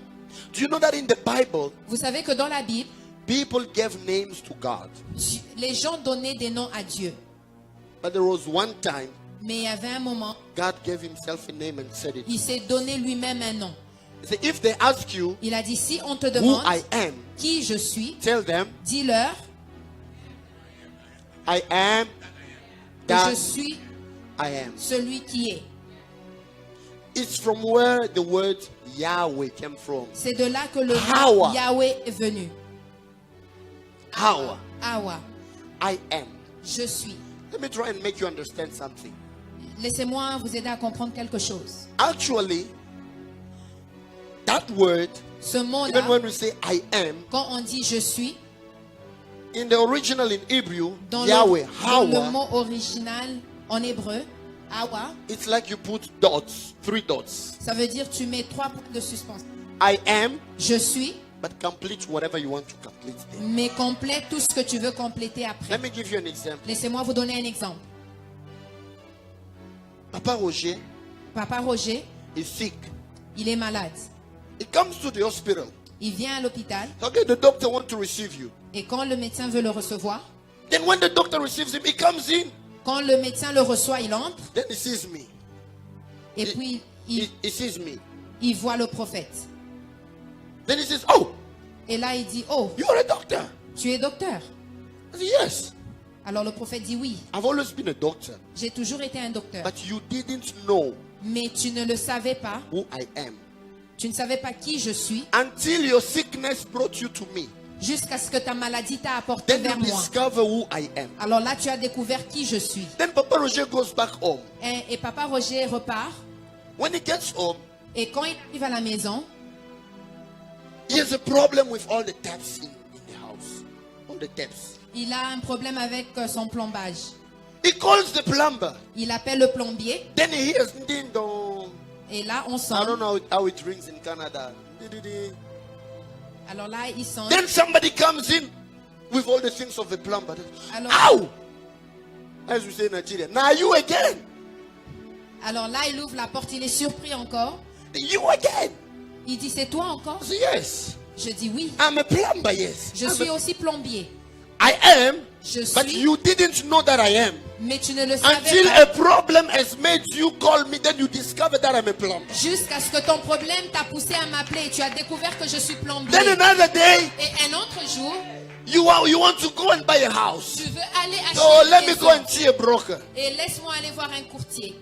Do you know that in the Bible, Vous savez que dans la Bible, people gave names to God? les gens donnaient des noms à Dieu. But there was one time Mais il y avait un moment, God gave himself a name and said it. il s'est donné lui-même un nom. He said, if they ask you Il a dit, si on te who demande I am, qui je suis, tell them dis-leur I am que that je suis I am. celui qui est. It's from where the word Yahweh came from. C'est de là que le Hawa. nom Yahweh est venu. How Awa, I am. je suis. Let me try and make you understand something. Laissez-moi vous aider à comprendre quelque chose. Actually, that word, Ce even mot-là, when we say I am, quand on dit je suis, in the original in Hebrew, dans Yahweh, dans le Hawa, mot original en hébreu, Awa, it's like you put dots, 3 dots. ça veut dire tu mets 3 points de suspension. I am, Je suis, but complete whatever you want to complete there. mais complète tout ce que tu veux compléter après. Let me give you an example. Laissez-moi vous donner un exemple. Papa Roger Papa Roger, is sick. il est malade. He comes to the hospital. Il vient à l'hôpital Okay, the doctor wants to receive you. et quand le médecin veut le recevoir, Then when the doctor receives him, he comes in. quand le médecin le reçoit, il entre Then he sees me. et puis il He sees me. voit le prophète. Then he says, oh, Et là, il dit, oh, you're a doctor. tu es docteur? I say, yes. Alors le prophète dit, oui, I've always been a doctor. j'ai toujours été un docteur. But you didn't know Mais tu ne le savais pas, who I am. tu ne savais pas qui je suis, Until your sickness brought you to me. jusqu'à ce que ta maladie t'a apporté Then vers you moi. discover who I am. Alors là, tu as découvert qui je suis. Then Papa Roger goes back home. Et Papa Roger repart. When he gets home, Et quand il arrive à la maison, He has a problem with all the taps in the house. All the taps. Il a un problème avec son plombage. He calls the plumber. Il appelle le plombier. Then he hears ding dong. Et là, on I sonne. don't know how it rings in Canada. Alors là, il sonne. Then somebody comes in with all the things of the plumber. Alors, Ow! As we say in Nigeria. Now you again. alors là, il ouvre la porte. Il est surpris encore. You again. Il dit, c'est toi encore? I say, yes. Je dis oui. I'm a plumber, yes. Je suis aussi plombier. I am. Je But suis, you didn't know that I am. mais tu ne le savais Until pas. a problem has made you call me, then you discover that I'm a plumber. Jusqu'à ce que ton problème t'a poussé à m'appeler et tu as découvert que je suis plombier. Then another day, Et un autre jour, you want to go and buy a house. tu veux aller acheter So une let me maison. go and see a broker. Et laisse-moi aller voir un courtier.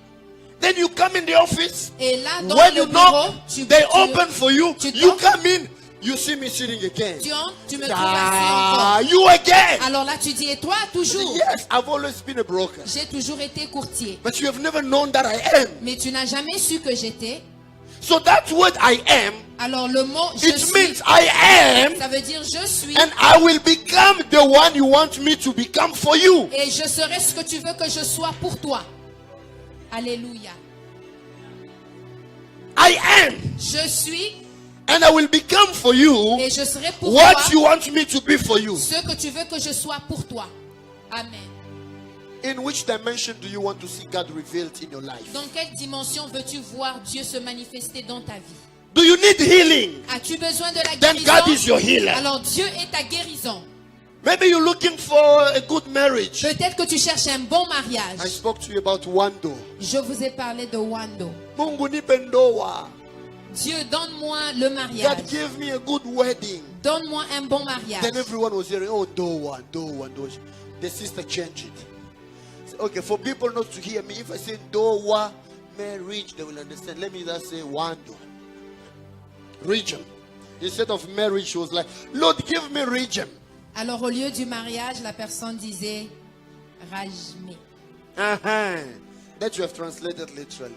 Then you come in the office. Et là, dans When le you bureau, knock, tu they open for you. tu You toques. come in. You see me sitting again. tu entres, tu me trouves assis encore. Ah, you again. Alors là, tu dis, et toi, toujours? Yes, I've always been a broker. J'ai toujours été courtier. But you have never known that I am. Mais tu n'as jamais su que j'étais. So that word I am, Alors le mot je it suis, means I am, ça veut dire je suis. and I will become the one you want me to become for you. Et je serai ce que tu veux que je sois pour toi. Alléluia. I am, Je suis and I will become for you et je serai pour what toi you want me to be for you. ce que tu veux que je sois pour toi. Amen. In which dimension do you want to see God revealed in your life? Dans quelle dimension veux-tu voir Dieu se manifester dans ta vie? Do you need healing? As-tu besoin de la Then God is guérison? your healer. Alors Dieu est ta guérison. Maybe you're looking for a good marriage. Peut-être que tu cherches un bon I mariage. spoke to you about Wando. Je vous ai parlé de Wando. Mungu nipe ndoa. Dieu, donne-moi le mariage. God gave me a good wedding. Donne-moi un bon mariage. Then everyone was hearing, oh, ndoa, ndoa, ndoa. The sister changed it. So, okay, for people not to hear me, if I say ndoa, marriage, they will understand. Let me just say Wando. Region. Instead of marriage, she was like, Lord, give me region. Alors au lieu du mariage, la personne disait Rajme. That you have translated literally.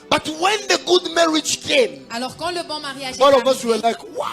But when the good marriage came, Alors quand le bon mariage est all of us were arrivé, like, wow,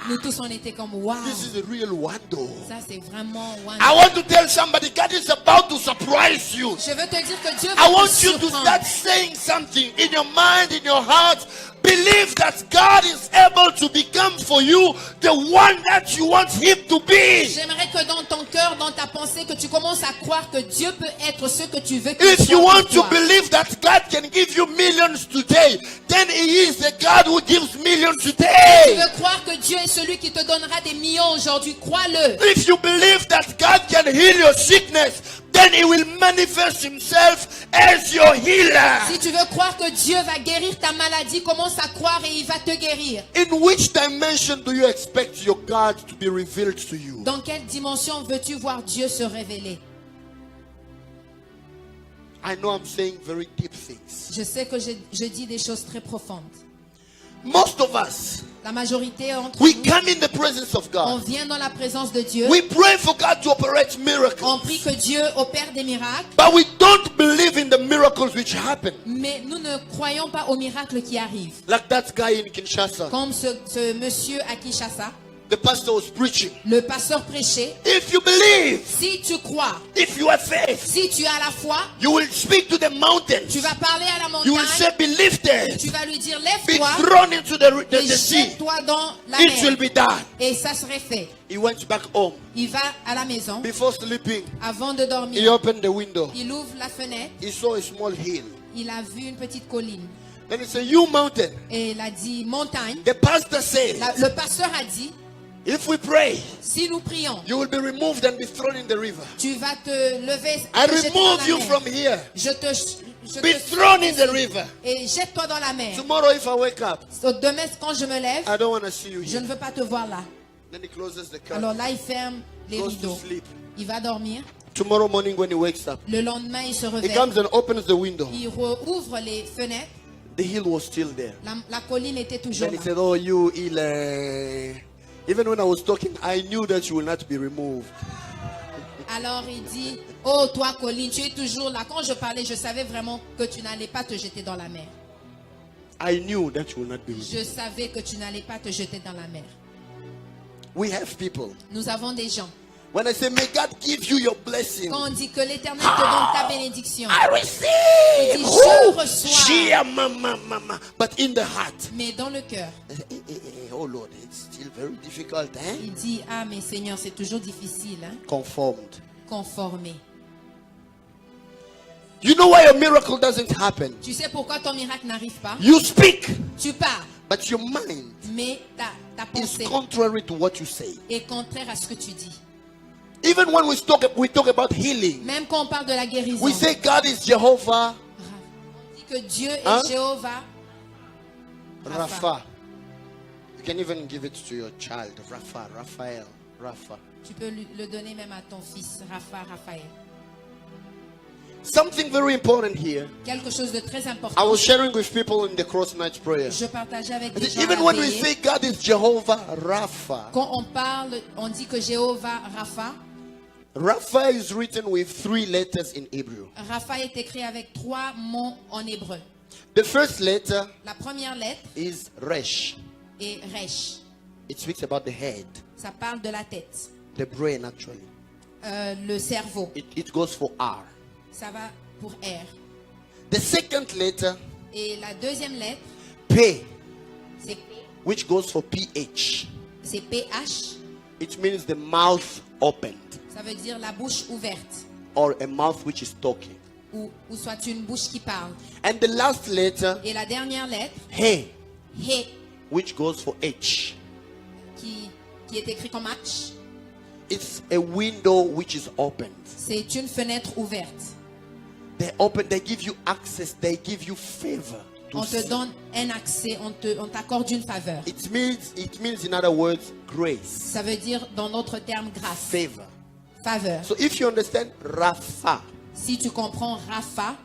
nous tous on était comme waouh, this is a real Wando. ça c'est vraiment I wonderful. want to tell somebody, God is about to surprise you. Je veux te dire que Dieu I va te want you to surprendre. start saying something in your mind, in your heart. Believe that God is able to become for you the one that you want Him to be. J'aimerais que dans ton cœur, dans ta pensée, que tu commences à croire que Dieu peut être ce que tu veux qu'il If soit you pour want to toi. believe that God can give you millions today, then He is the God who gives millions Tu today. veux croire que Dieu est celui qui te donnera des millions aujourd'hui, crois-le. If you believe that God can heal your sickness, then He will manifest Himself as your healer. Si tu veux croire que Dieu va guérir ta maladie, commence à croire et il va te guérir. In which dimension do you expect your God to be revealed to you? Dans quelle dimension veux-tu voir Dieu se révéler? I know I'm saying very deep things. Je sais que je dis des choses très profondes. Most of us, La majorité d'entre we nous, come in the presence of on God. vient dans la présence de Dieu. We pray for God to operate On miracles. prie que Dieu opère des miracles. But we don't believe in the miracles which happen. Mais nous ne croyons pas aux miracles qui arrivent. Like that guy in Kinshasa. Comme ce monsieur à Kinshasa, The pastor was preaching. le pasteur prêchait. If you believe, Si tu crois, if you have faith, si tu as la foi, you will speak to the mountains. tu vas parler à la You will say, montagne. be lifted, Tu vas lui dire, be lève-toi thrown into the et sea. jette-toi dans la It will mer. be done. Et ça serait fait. He went back home. Il va à la maison. Before sleeping, Avant de he dormir, opened the window. il ouvre la fenêtre. He saw a small hill. Il a vu une petite colline. Then he said, you mountain. Et il a dit, montagne. The pastor said, Le pasteur a dit, if we pray, si nous prions, you will be removed and be thrown in the river. tu vas te lever I te jeter dans remove la you mer. from here. Je Be te thrown in the river. et jette-toi dans la mer. Tomorrow, if I wake up, Demain, quand je me lève, I don't want to see you je here. ne veux pas te voir là. Then he closes the Alors curtain. là, il ferme les Goes to rideaux. sleep. Il va dormir. Tomorrow morning, when he wakes up, Le lendemain, il se he réveille. comes and opens the window. Il rouvre les fenêtres. The hill was still there. La colline était toujours Then he là. said, oh, you hill. Even when I was talking, I knew that you will not be removed. Alors il dit, oh toi colline, tu es toujours là. Quand je parlais, je savais vraiment que tu n'allais pas te jeter dans la mer. I knew that you will not be with me. Je savais que tu n'allais pas te jeter dans la mer. We have people. Nous avons des gens. When I say, may God give you your blessing, Quand on dit que l'Éternel te donne ta bénédiction, I il receive. dit je reçois. Shia, mama. But in the heart, Mais dans le cœur, oh Lord, it's still very difficult, eh? il dit ah mais Seigneur, c'est toujours difficile, hein, Conformed. conformer. You know why a miracle doesn't happen? Tu sais pourquoi ton miracle n'arrive pas? You speak, Tu parles, but your mind mais ta is pensée contrary to what you say. est contraire à ce que tu dis. Even when we talk about healing, Même quand on parle de la guérison, we say God is Jehovah on dit que Dieu est Hein? Jéhovah. Rapha. You can even give it to your child, Raphael. Tu peux le donner même à ton fils, Raphaël. Something very important here. Quelque chose de très I important. was sharing with people in the cross night prayer. Je partageais avec des gens Even à when we veiller. say God is Jehovah Rapha, Quand on parle, on dit que Jéhovah Rapha. Rapha is written with 3 letters in Hebrew. Rapha est écrit avec 3 mots en hébreu. The first letter La première lettre is Resh. est Resh. It speaks about the head, Ça parle de la tête, the brain actually. le cerveau. It goes for R. Ça va pour R. The second letter, Et la deuxième lettre, P, c'est which goes for PH. PH. It means the mouth opened, Ça veut dire la bouche ouverte. or a mouth which is talking. Ou soit une bouche qui parle. And the last letter, Et la dernière lettre, He, He, which goes for H. qui est écrit comme H. It's a window which is opened. C'est une fenêtre ouverte. They give you access, they give you favor. to On te see. donne un accès, on t'accorde une faveur. It means in other words, grace, Ça veut dire dans notre terme grâce, favor. faveur. So if you understand Rapha, Si tu comprends Rapha,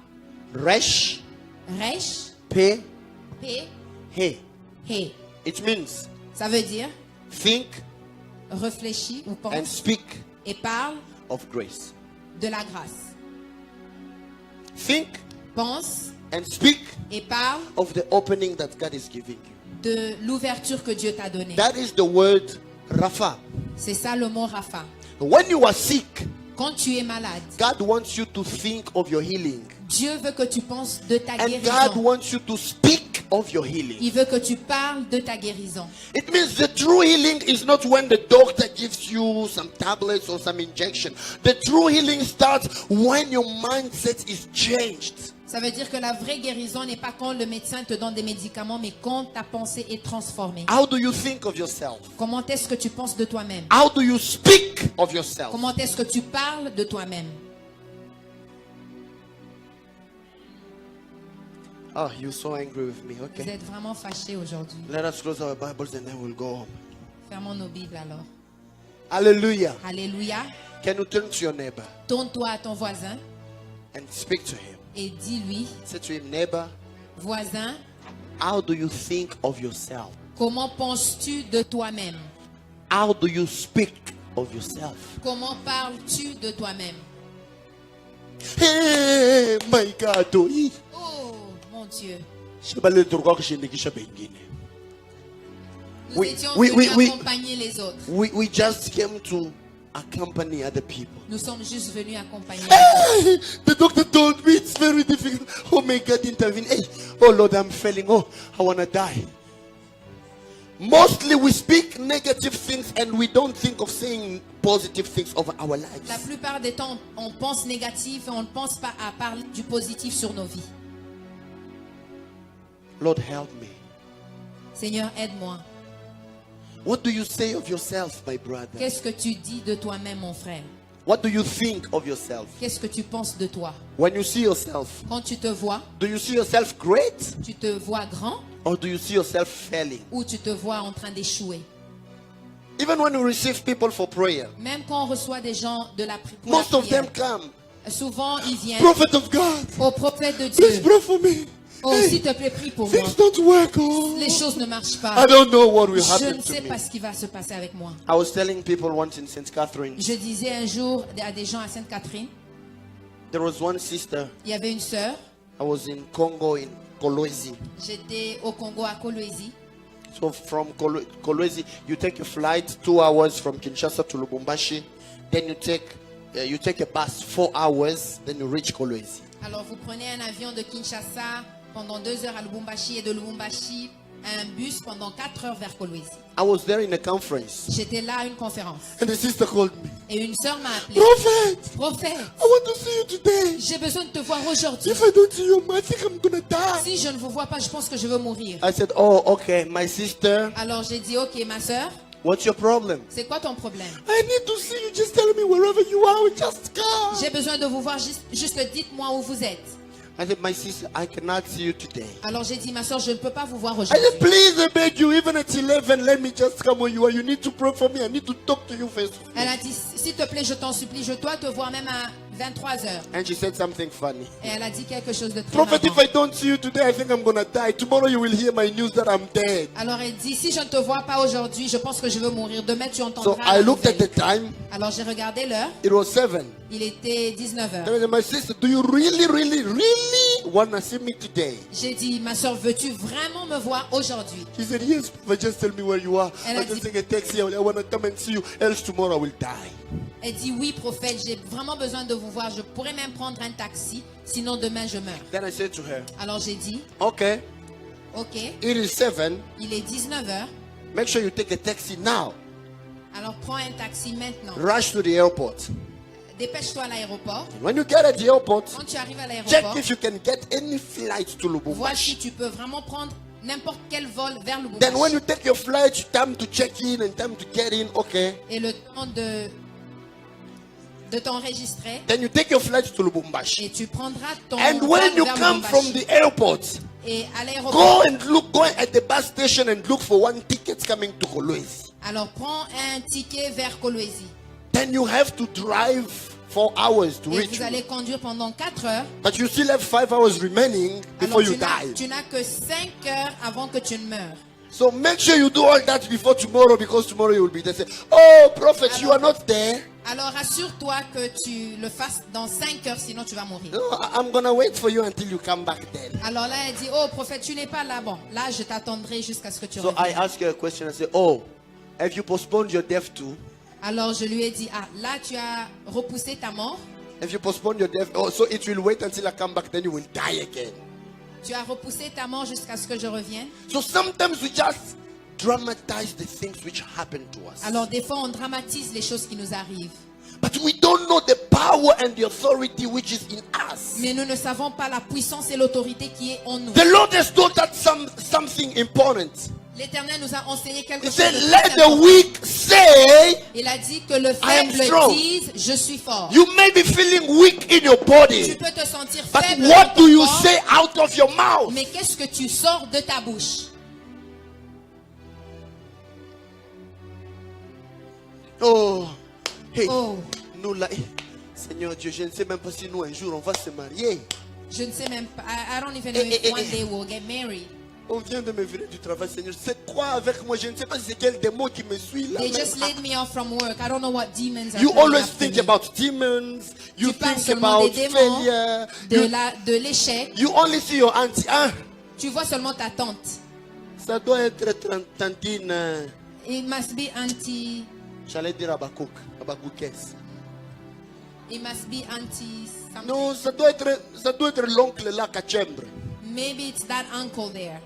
Resh, Resh, Pe, P, He, He. it means Ça veut dire think réfléchis ou and pense speak et parle of grace. de la grâce. Think Pense and speak et parle of the opening that God is giving you. de l'ouverture que Dieu t'a donnée. That is the word Rapha. C'est ça le mot Rapha. When you are sick, Quand tu es malade, God wants you to think of your healing. Dieu veut que tu penses de ta And God guérison. wants you to speak of your healing. Il veut que tu parles de ta guérison. It means the true healing is not when the doctor gives you some tablets or some injection. The true healing starts when your mindset is changed. Ça veut dire que la vraie guérison n'est pas quand le médecin te donne des médicaments, mais quand ta pensée est transformée. How do you think of yourself? Comment est-ce que tu penses de toi-même? How do you speak of yourself? Comment est-ce que tu parles de toi-même? Oh, you're so angry with me. Vous Okay. êtes vraiment fâchés aujourd'hui. Let us close our Bibles and then we'll go home. Fermons nos Bibles alors. Hallelujah. Alléluia. Can you turn to your neighbor Tourne-toi à ton voisin and speak to him? et dis-lui, Say to him, neighbor, voisin, how do you think of yourself? comment penses-tu de toi-même? How do you speak of yourself? Comment parles-tu de toi-même? Hey, my God. Oh, Oh, mon Dieu. Nous Oui, étions oui, venus oui, oui. accompagner les autres. We just came to accompany other people. Nous sommes juste venus accompagner les autres. Hey, the doctor told me it's very difficult. Oh my God, intervene. Hey, oh Lord, I'm failing. Oh, I want to die. Mostly we speak negative things and we don't think of saying positive things over our La lives. plupart des temps, on pense négatif et on ne pense pas à parler du positif sur nos vies. Lord, help me. Seigneur, aide-moi. What do you say of yourself, my brother? Qu'est-ce que tu dis de toi-même, mon frère? What do you think of yourself? Qu'est-ce que tu penses de toi? When you see yourself, Quand tu te vois, do you see yourself great tu te vois grand or do you see yourself failing? ou tu te vois en train d'échouer? Even when you receive people for prayer, Même quand on reçoit des gens de la, pour la most of them prière, come. souvent ils viennent Prophet of God, au prophète de please Dieu. pray for me. Oh, Hey, s'il te plaît, prie pour moi. things don't work. Oh. Les choses ne marchent pas. I don't know what will Je happen ne to sais me. pas ce qui va se passer avec moi. I was telling people once in St. Catherine, Je disais un jour à des gens à Sainte-Catherine, there was one sister. il y avait une sœur, I was in Congo in Kolwezi. J'étais au Congo à Kolwezi. So from Kolwezi, you take a flight 2 hours from Kinshasa to Lubumbashi. Then you take a bus 4 hours. Then you reach Kolwezi. Alors vous prenez un avion de Kinshasa pendant 2 heures à Lubumbashi et de Lubumbashi un bus pendant 4 heures vers Kolwezi. I was there in a conference. J'étais là à une conférence And the sister called me. et une sœur m'a appelé. Prophet, Prophète, I want to see you today. j'ai besoin de te voir aujourd'hui. If I don't see you, I think I'm gonna die. Si je ne vous vois pas, je pense que je veux mourir. I said, oh, okay, my sister, Alors j'ai dit, ok ma sœur, what's your problem? c'est quoi ton problème? I need to see you. Just tell me wherever you are. Just come. J'ai besoin de vous voir, juste dites-moi où vous êtes. I said, my sister, I cannot see you today. Alors j'ai dit, ma soeur, je ne peux pas vous voir I aujourd'hui. said, please, I beg you, even at 11, let me just come where you are. You need to pray for me. I need to talk to you face to face. Elle a dit, s'il te plaît, je t'en supplie, je dois te voir même à 23 heures. And she said something funny. Et elle a dit quelque chose de très Prophet, if marrant. I don't see you today, I think I'm going to die. Tomorrow you will hear my news that I'm dead. Alors elle dit, si je ne te vois pas aujourd'hui, je pense que je veux mourir. Demain, tu entendras So I la looked at nouvelle. the time. Alors j'ai regardé l'heure. It was 7. Il était 19 heures. Then I said, my sister, do you really, really, really want to see me today? J'ai dit, ma soeur, veux-tu vraiment me voir aujourd'hui? She said, yes, but just tell me where you are. Elle a I'll just dit- take a taxi. I want to come and see you. Else tomorrow I will die. Elle dit, oui, prophète, j'ai vraiment besoin de vous voir. Je pourrais même prendre un taxi, sinon demain je meurs. Then I said to her, Alors j'ai dit, okay, ok, it is 7. il est 19 heures. Make sure you take a taxi now. Alors prends un taxi maintenant. Rush to the airport. Dépêche-toi à l'aéroport. When you get at the airport, Quand tu arrives à check l'aéroport, if you can get any flight to vois si Lubumbashi. tu peux vraiment prendre n'importe quel vol vers Then when you Lubumbashi. take your flight, time to check in and time to get in, okay. Et le temps de t'enregistrer. Then you take your flight to Lubumbashi. Et tu prendras ton And vol when you vers come from Lubumbashi. the airport, Et à go l'aéroport, and go at the bus station and look for one ticket coming to Kolwezi. alors prends un ticket vers Kolwezi. Then you have to drive 4 hours to Et reach. vous allez conduire pendant 4 heures. But you still have 5 hours remaining before Alors you die. tu n'as que 5 heures avant que tu ne meurs. So make sure you do all that before tomorrow, because tomorrow you will be there. Say, oh, prophet, you are not there. Alors assure-toi que tu le fasses dans 5 heures, sinon tu vas mourir. No, I'm gonna wait for you until you come back then. Alors là, elle dit, oh prophète, tu n'es pas là. Bon, là, je t'attendrai jusqu'à ce que tu So I reviennes. ask you a question. I say, oh, have you postponed your death too? Alors je lui ai dit, ah, là, tu as repoussé ta mort. Have you postponed your death? Oh, so it will wait until I come back, then you will die again. Tu as repoussé ta mort jusqu'à ce que je revienne. So sometimes we just dramatize the things which happen to us. Alors des fois, on dramatise les choses qui nous arrivent. But we don't know the power and the authority which is in us. Mais nous ne savons pas la puissance et l'autorité qui est en nous. The Lord has told us something important. L'Éternel nous a enseigné quelque He chose said, de let très the important. weak say, Il a dit que le I am faible strong. dise, je suis fort. you may be feeling weak in your Tu body. peux te sentir But faible what dans do ton you corps, say out of your mouth? mais qu'est-ce que tu sors de ta bouche? Oh, hey, Oh, nous là, Seigneur Dieu, je ne sais même pas si nous un jour on va se marier. je ne sais même pas. I don't even know if one day we'll get married. On vient de me virer du travail, Seigneur. C'est quoi avec moi? Je ne sais pas si c'est quel démon qui me suit là. They même. just laid me off from work. I don't know what demons are You coming always after think me. about demons. You Tu parles think seulement about des démons, failure. de l'échec. You only see your auntie. Ah, Tu vois seulement ta tante. ça doit être tantine. It must be auntie. J'allais dire Abakoukès. It must be auntie something. Non, ça doit être l'oncle là, Kachembre. Maybe it's that uncle there.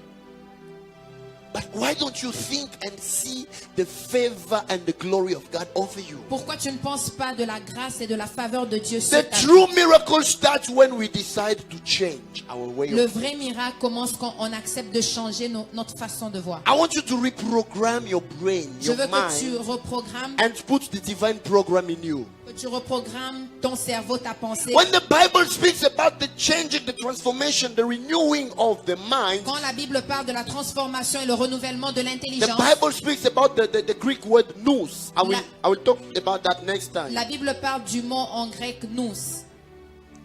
But why don't you think and see the favor and the glory of God over you? Pourquoi tu ne penses pas de la grâce et de la faveur de Dieu The sur ta vie? true miracle starts when we decide to change our way Le of. vrai miracle commence quand on accepte de changer notre façon de voir. I want you to reprogram your brain, Je your veux que tu mind, reprogrammes, and put the divine program in you. que tu reprogrammes ton cerveau, ta pensée. When the Bible speaks about the changing, the transformation, the renewing of the mind, Quand la Bible parle de la transformation et le renouvellement de the l'intelligence, Bible speaks about the Greek word nous. I will talk about that next time. la Bible parle du mot en grec nous.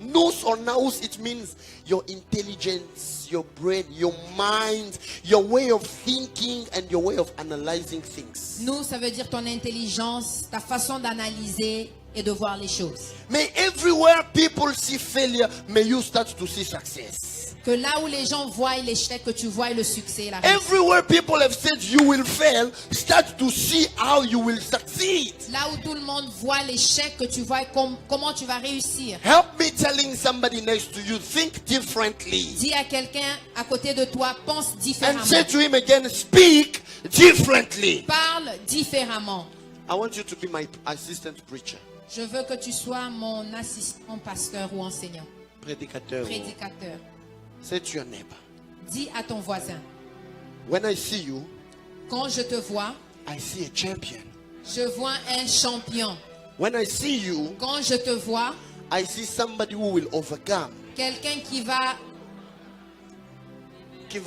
Nous or nous, it means your intelligence, your brain, your mind, your way of thinking, and your way of analyzing things. Nous, ça veut dire ton intelligence, ta façon d'analyser et de voir les choses. May everywhere people see failure, may you start to see success. Que là où les gens voient l'échec, que tu vois le succès et la réussite. Everywhere people have said you will fail, start to see how you will succeed. Là où tout le monde voit l'échec, que tu vois comment tu vas réussir. Help me telling somebody next to you, think differently. Dis à quelqu'un à côté de toi, pense And différemment. say to him again, speak differently. Parle différemment. I want you to be my assistant preacher, Je veux que tu sois mon assistant pasteur ou enseignant, prédicateur. prédicateur. Say to your neighbor, Dis à ton voisin, when I see you, quand je te vois, I see a champion. je vois un champion. When I see you, Quand je te vois, I see somebody who will overcome, quelqu'un qui va qui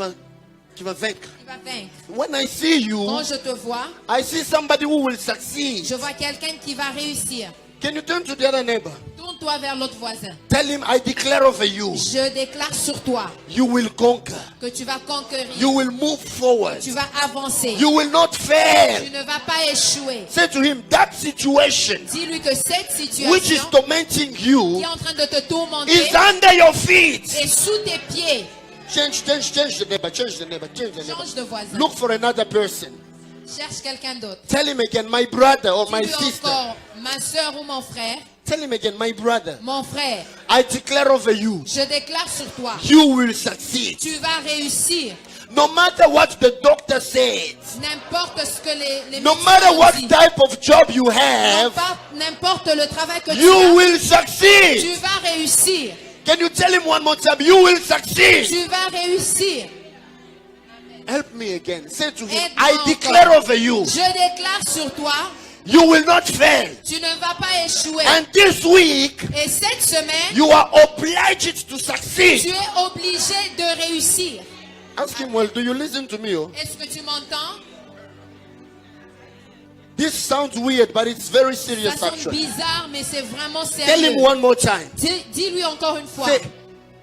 va vaincre. vaincre. When I see you, Quand je te vois, I see somebody who will succeed. je vois quelqu'un qui va réussir. Can you turn to the other neighbor? Tourne-toi vers l'autre voisin. Tell him, I declare over you, Je déclare sur toi you will conquer. que tu vas conquérir. You will move forward. Tu vas avancer. You will not Tu fail. ne vas pas échouer. Say to him, that situation Dis-lui que cette which is situation tormenting qui you est en train de te tourmenter is under your feet. est sous tes pieds. Change the neighbor, change the neighbor, change the neighbor. Change de voisin. Look for another person. Cherche quelqu'un d'autre. Tell him again, my brother or my Dis-lui sister. encore, ma soeur ou mon frère. Tell him again, my brother. Mon frère, I declare over you, je déclare sur toi, you will succeed. tu vas réussir. No matter what the doctor says, N'importe ce que les no médecins matter ont what dit. type of job you have, N'importe le travail que tu you as, will succeed. tu vas réussir. Can you tell him one more time? You will succeed. Tu vas réussir. Help me again. Say to him, Aide-moi I encore. declare over you, Je déclare sur toi, you will not fail. tu ne vas pas échouer. And this week, Et cette semaine, you are obliged to tu succeed. es obligé de réussir. Ask him, well, do you listen to me? Oh? Est-ce que tu m'entends? This sounds weird, but it's very Ça serious sonne actually. bizarre, mais c'est vraiment Tell him sérieux. one more time. Dis-lui encore une fois. Say,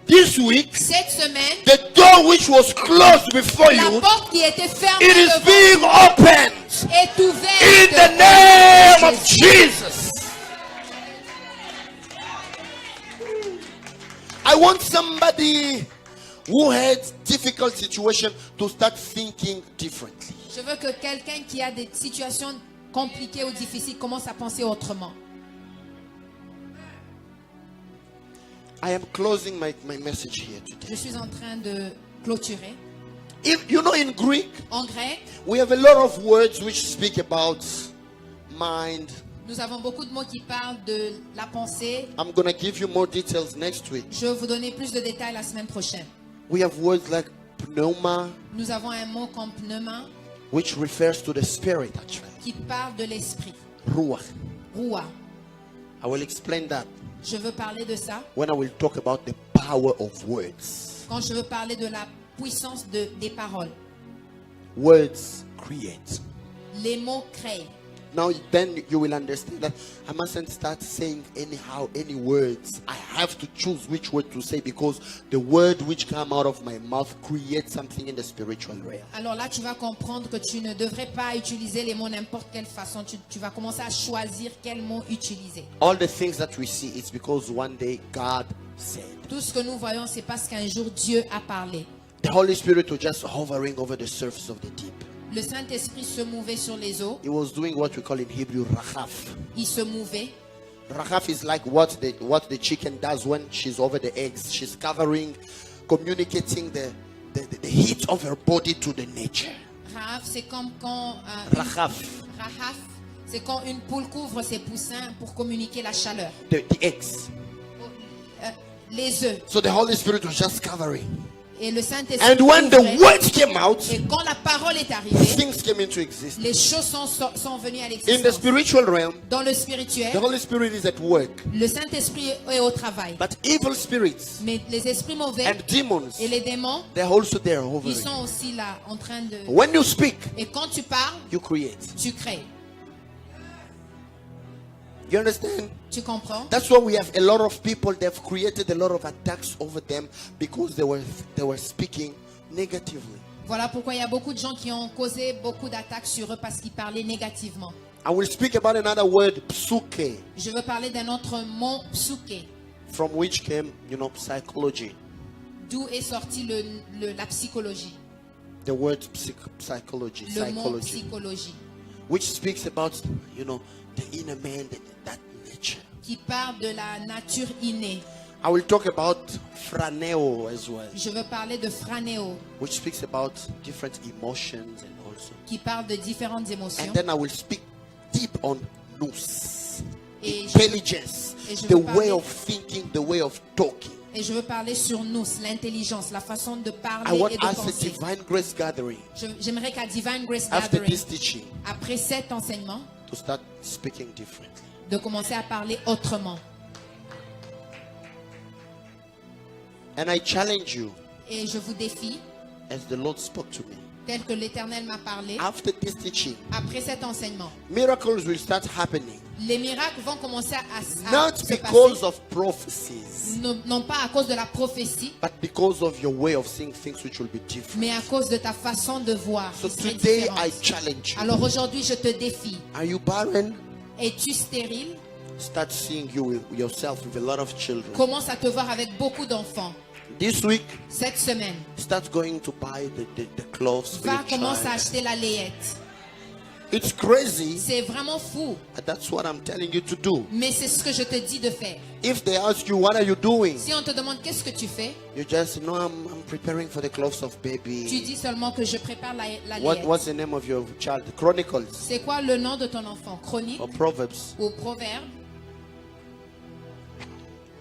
this week, Cette semaine, the door which was closed before la you, porte qui était fermée it is devant being opened est ouverte. in the name of Jesus. I want somebody who had difficult situation to start thinking differently. Je veux que quelqu'un qui a des situations compliquées ou difficiles commence à penser autrement. I am closing my message here today. Je suis en train de clôturer. If you know, in Greek, En grec, we have a lot of words which speak about mind. nous avons beaucoup de mots qui parlent de la pensée. I'm going to give you more details next week. Je vais vous donner plus de détails la semaine prochaine. We have words like pneuma, Nous avons un mot comme pneuma which refers to the spirit actually. qui parle de l'esprit. Ruach. Roua. I will explain that Je veux parler de ça when I will talk about the power of words. quand je veux parler de la puissance des paroles. Words create. Les mots créent. Now then you will understand that I mustn't start saying anyhow any words. I have to choose which word to say because the word which come out of my mouth creates something in the spiritual realm. Alors là, tu vas comprendre que tu ne devrais pas utiliser les mots n'importe quelle façon. Tu vas commencer à choisir quel mot utiliser. All the things that we see is because one day God said. Tout ce que nous voyons, c'est parce qu'un jour Dieu a parlé. The Holy Spirit was just hovering over the surface of the deep. Le Saint-Esprit se mouvait sur les eaux. He was doing what we call in Hebrew rachaf. Il se mouvait. Rachaf is like what the chicken does when she's over the eggs. She's covering, communicating the heat of her body to the nature. Rahaf, c'est comme quand Rachaf, Rahaf, c'est quand une poule couvre ses poussins pour communiquer la chaleur. the eggs. Les œufs. So the Holy Spirit was just covering. Et le Saint-Esprit And when the couvrait. word came out, Et quand la parole est arrivée, things came into existence. les choses sont venues à In the l'existence. spiritual realm, Dans le the spirituel, Holy Spirit is at work. le Saint-Esprit est au travail. But evil spirits Mais les esprits mauvais and demons, et les démons, they're also there ils hovering. sont aussi là en train de... When you speak, Et quand tu parles, you create. tu crées. You understand? Tu comprends? That's why we have a lot of people. They've created a lot of attacks over them because they were speaking negatively. Voilà pourquoi il y a beaucoup de gens qui ont causé beaucoup d'attaques sur eux parce qu'ils parlaient négativement. I will speak about another word, psuke, Je veux parler d'un autre mot, psuke, from which came, psychology. d'où est sorti la psychologie, The word psychology, le mot psychologie, which speaks about, the inner man, that nature. qui parle de la nature innée. I will talk about franeo as well, Je veux parler de phranéo, which speaks about different emotions and also. qui parle de différentes émotions. And then I will speak deep on nous, Et intelligence, et je the veux way parler- of thinking, the way of talking. Et je veux parler sur nous, l'intelligence, la façon de I parler want et de us at penser. Divine Grace Gathering, J'aimerais qu'à Divine Grace after Gathering, this teaching, après cet enseignement, to start speaking differently. de commencer à parler autrement. And I challenge you, Et je vous défie, as the Lord spoke to me, tel que l'Éternel m'a parlé, after this teaching, après cet enseignement, miracles will start happening. les miracles vont commencer à Not se because passer, of prophecies, non pas à cause de la prophétie, but because of your way of seeing things, which will be different. mais à cause de ta façon de voir. So qui serait today différente. I challenge you. Alors aujourd'hui, je te défie. Are you barren? Es-tu stérile? Start seeing yourself with a lot of children. Commence à te voir avec beaucoup d'enfants. This week, Cette semaine, start going to buy the clothes for va your commencer à child. acheter la layette. It's crazy, C'est vraiment fou, but that's what I'm telling you to do. mais c'est ce que je te dis de faire. If they ask you, what are you doing? Si on te demande qu'est-ce que tu fais, You just know I'm preparing for the clothes of tu baby. dis seulement que je prépare la What's layette. the name of your child? Chronicles C'est quoi le nom de ton enfant? Chronique or Proverbs? ou proverbe?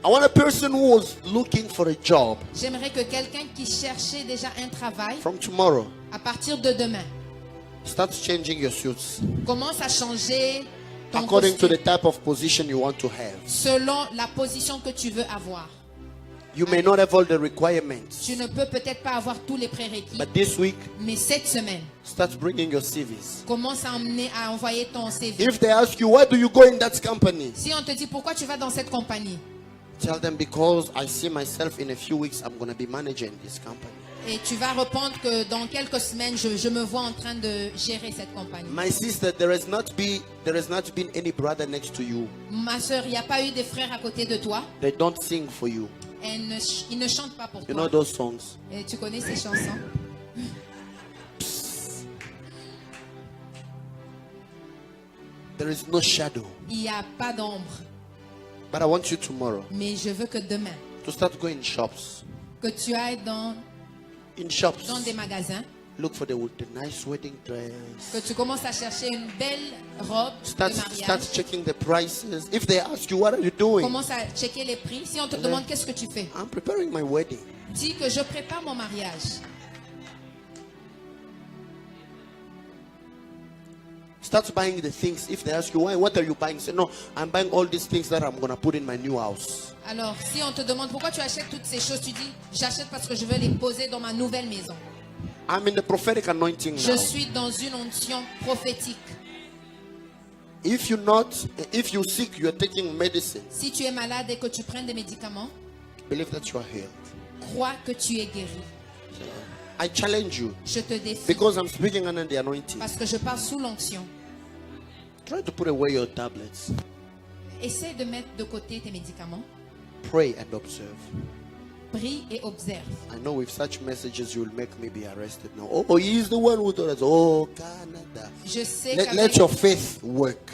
I want a person who was looking for a job J'aimerais que quelqu'un qui cherchait déjà un travail, from tomorrow. à partir de demain, Start changing your suits commence à changer ton according to costume the type of position you want to have. selon la position que tu veux avoir. You may not have all the requirements, Tu ne peux peut-être pas avoir tous les prérequis, but this week, mais cette semaine, start bringing your CVs. commence à envoyer ton CV. If they ask you, why do you go in that company? Si on te dit pourquoi tu vas dans cette compagnie, Tell them, because I see myself in a few weeks, I'm going to be managing this company. et tu vas répondre que dans quelques semaines, je me vois en train de gérer cette compagnie. My sister, there has not been any brother next to you. Ma soeur, il n'y a pas eu des frères à côté de toi. They don't sing for you. Ils ne chantent pas pour You know toi. those songs? Et tu connais ces chansons? There is no shadow. Il n'y a pas d'ombre. But I want you tomorrow Mais je veux que demain, to start going shops. que tu ailles dans In shops, des magasins, look for the nice wedding dress. que tu commences à chercher une belle robe Start de mariage. start checking the prices. If they ask you, what are you doing? Commence à checker les prix. Si on te demande qu'est-ce que tu fais, I'm preparing my wedding. dis que je prépare mon mariage. Start buying the things. If they ask you, why, what are you buying? Say, no, I'm buying all these things that I'm going to put in my new house. Alors, si on te demande pourquoi tu achètes toutes ces choses, tu dis j'achète parce que je veux les poser dans ma nouvelle maison. I'm in the prophetic anointing Je now. suis dans une onction prophétique. If you're sick, you're taking medicine. Si tu es malade et que tu prennes des médicaments, Believe that you are healed. crois que tu es guéri. I challenge you Je te défie because I'm speaking under the anointing. parce que je parle sous l'onction. Try to put away your tablets. Essaie de mettre de côté tes médicaments. Pray and observe. Prie et observe. I know with such messages you will make me be arrested now. Oh, he's the one who told us. Oh, Canada. Je sais Let your faith work.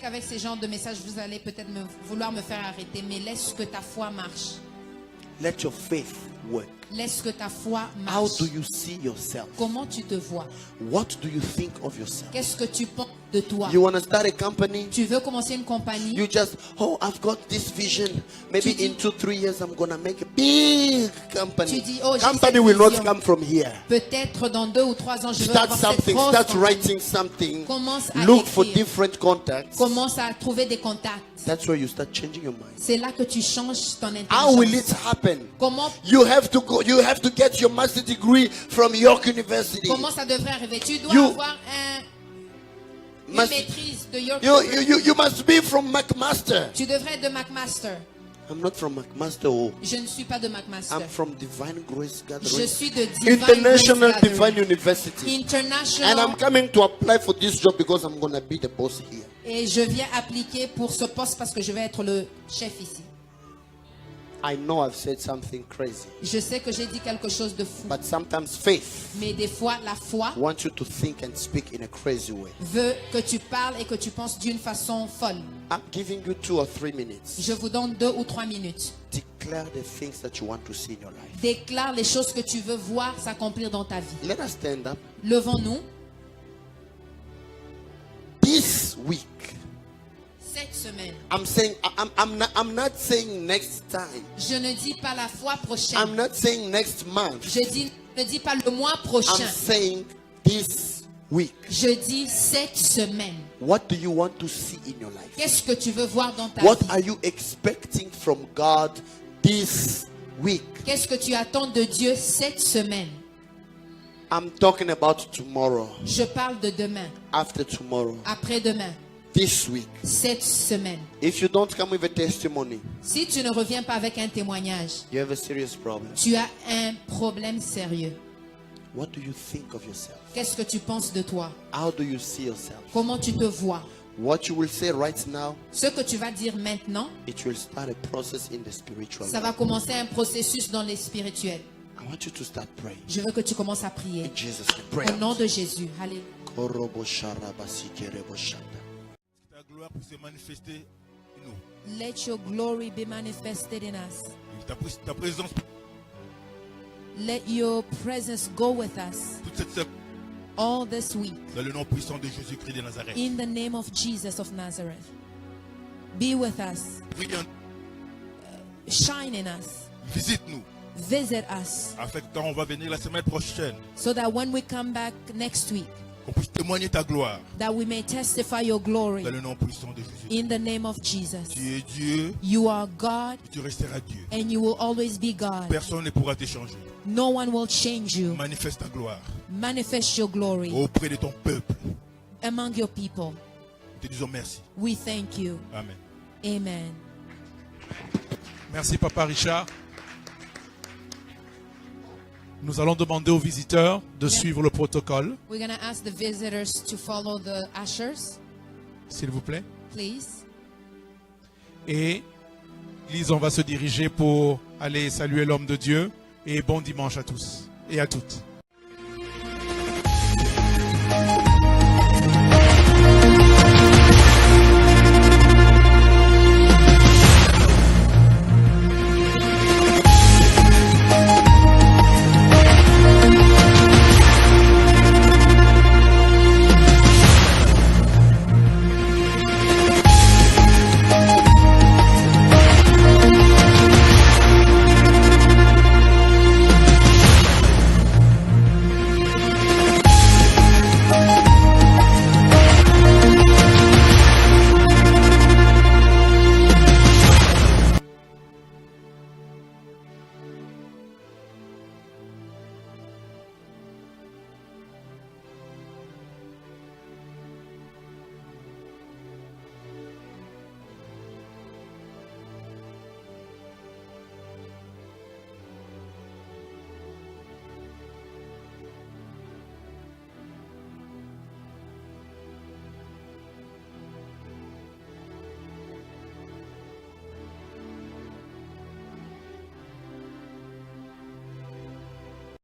qu'avec ces genres de messages, vous allez peut-être vouloir me faire arrêter, mais laisse que ta foi marche. Let your faith work. Laisse que ta foi How marche. do you see yourself? Comment tu te vois? What do you think of yourself? Qu'est-ce que tu penses de toi? You want to start a company? Tu veux commencer une compagnie? You just, oh, I've got this vision. Maybe Tu dis- in 2-3 years I'm going to make a big company. Tu dis, oh, j'ai Company cette will not vision. come from here. Peut-être dans 2 ou 3 ans, je veux Start avoir cette something, grosse start compagnie. writing something. Commence à Look for écrire. different contacts. Commence à trouver des contacts. That's where you start changing your mind. C'est là que tu changes ton How will intelligence. it happen? Comment You have to get your master degree from York University. Comment ça devrait arriver? Tu dois You avoir une must- maîtrise de York. You must be from McMaster. Tu devrais être de McMaster. I'm not from McMaster. Oh. Je ne suis pas de McMaster. I'm from Divine Grace Je Gathering. suis de Divine International Grace Gathering. Divine University. And International. I'm coming to apply for this job because I'm going to be the boss here. Et je viens appliquer pour ce poste parce que je vais être le chef ici. I know I've said something crazy. Je sais que j'ai dit quelque chose de fou. But sometimes faith Mais des fois, la foi wants you to think and speak in a crazy way. veut que tu parles et que tu penses d'une façon folle. I'm giving you 2 or 3 minutes. Je vous donne 2 ou 3 minutes. Declare the things that you want to see in your life. Déclare les choses que tu veux voir s'accomplir dans ta vie. Let us stand up. Levons-nous. This week, Cette semaine. I'm saying, I'm not saying next time. Je ne dis pas la fois prochaine. I'm not saying next month. Ne dis pas le mois I'm prochain. saying this week. Je dis cette semaine. What do you want to see in your life? Qu'est-ce que tu veux voir dans ta What vie? are you expecting from God this week? Qu'est-ce que tu attends de Dieu cette semaine? I'm talking about tomorrow, Je parle de demain, after tomorrow, après-demain, this week. cette semaine. If you don't come with a testimony, Si tu ne reviens pas avec un témoignage, you have a serious problem. tu as un problème sérieux. What do you think of yourself? Qu'est-ce que tu penses de toi? How do you see yourself? Comment tu te vois? What you will say right now, Ce que tu vas dire maintenant, it will start a process in the spiritual ça va life. commencer un processus dans les spirituels. I want you to start praying. Je veux que tu commences à prier. In Jesus' name, pray. Au nom de Jésus. Allez. Ta gloire puisse se manifester en nous. Let your glory be manifested in us. Ta présence, Let your presence go with us toute cette semaine, all this week. dans le nom puissant de Jésus-Christ de Nazareth. In the name of Jesus of Nazareth. Be with us. Brille en Shine in us. visite-nous. Visit us. Afin que quand on va venir la semaine prochaine, So that when we come back next week, qu'on puisse témoigner ta gloire. that we may testify your glory. Dans le nom puissant de Jésus. In the name of Jesus. Tu es Dieu, You are God et tu resteras Dieu. and you will always be God. Personne ne pourra t'échanger. No one will change you. Manifeste ta gloire Manifest your glory auprès de ton peuple. among your people. Te disons merci. We thank you. Amen. Amen. Merci Papa Richard. Nous allons demander aux visiteurs de suivre le protocole, We're going to ask the visitors to follow the ushers, s'il vous plaît. please. Et Lise, on va se diriger pour aller saluer l'homme de Dieu. Et bon dimanche à tous et à toutes.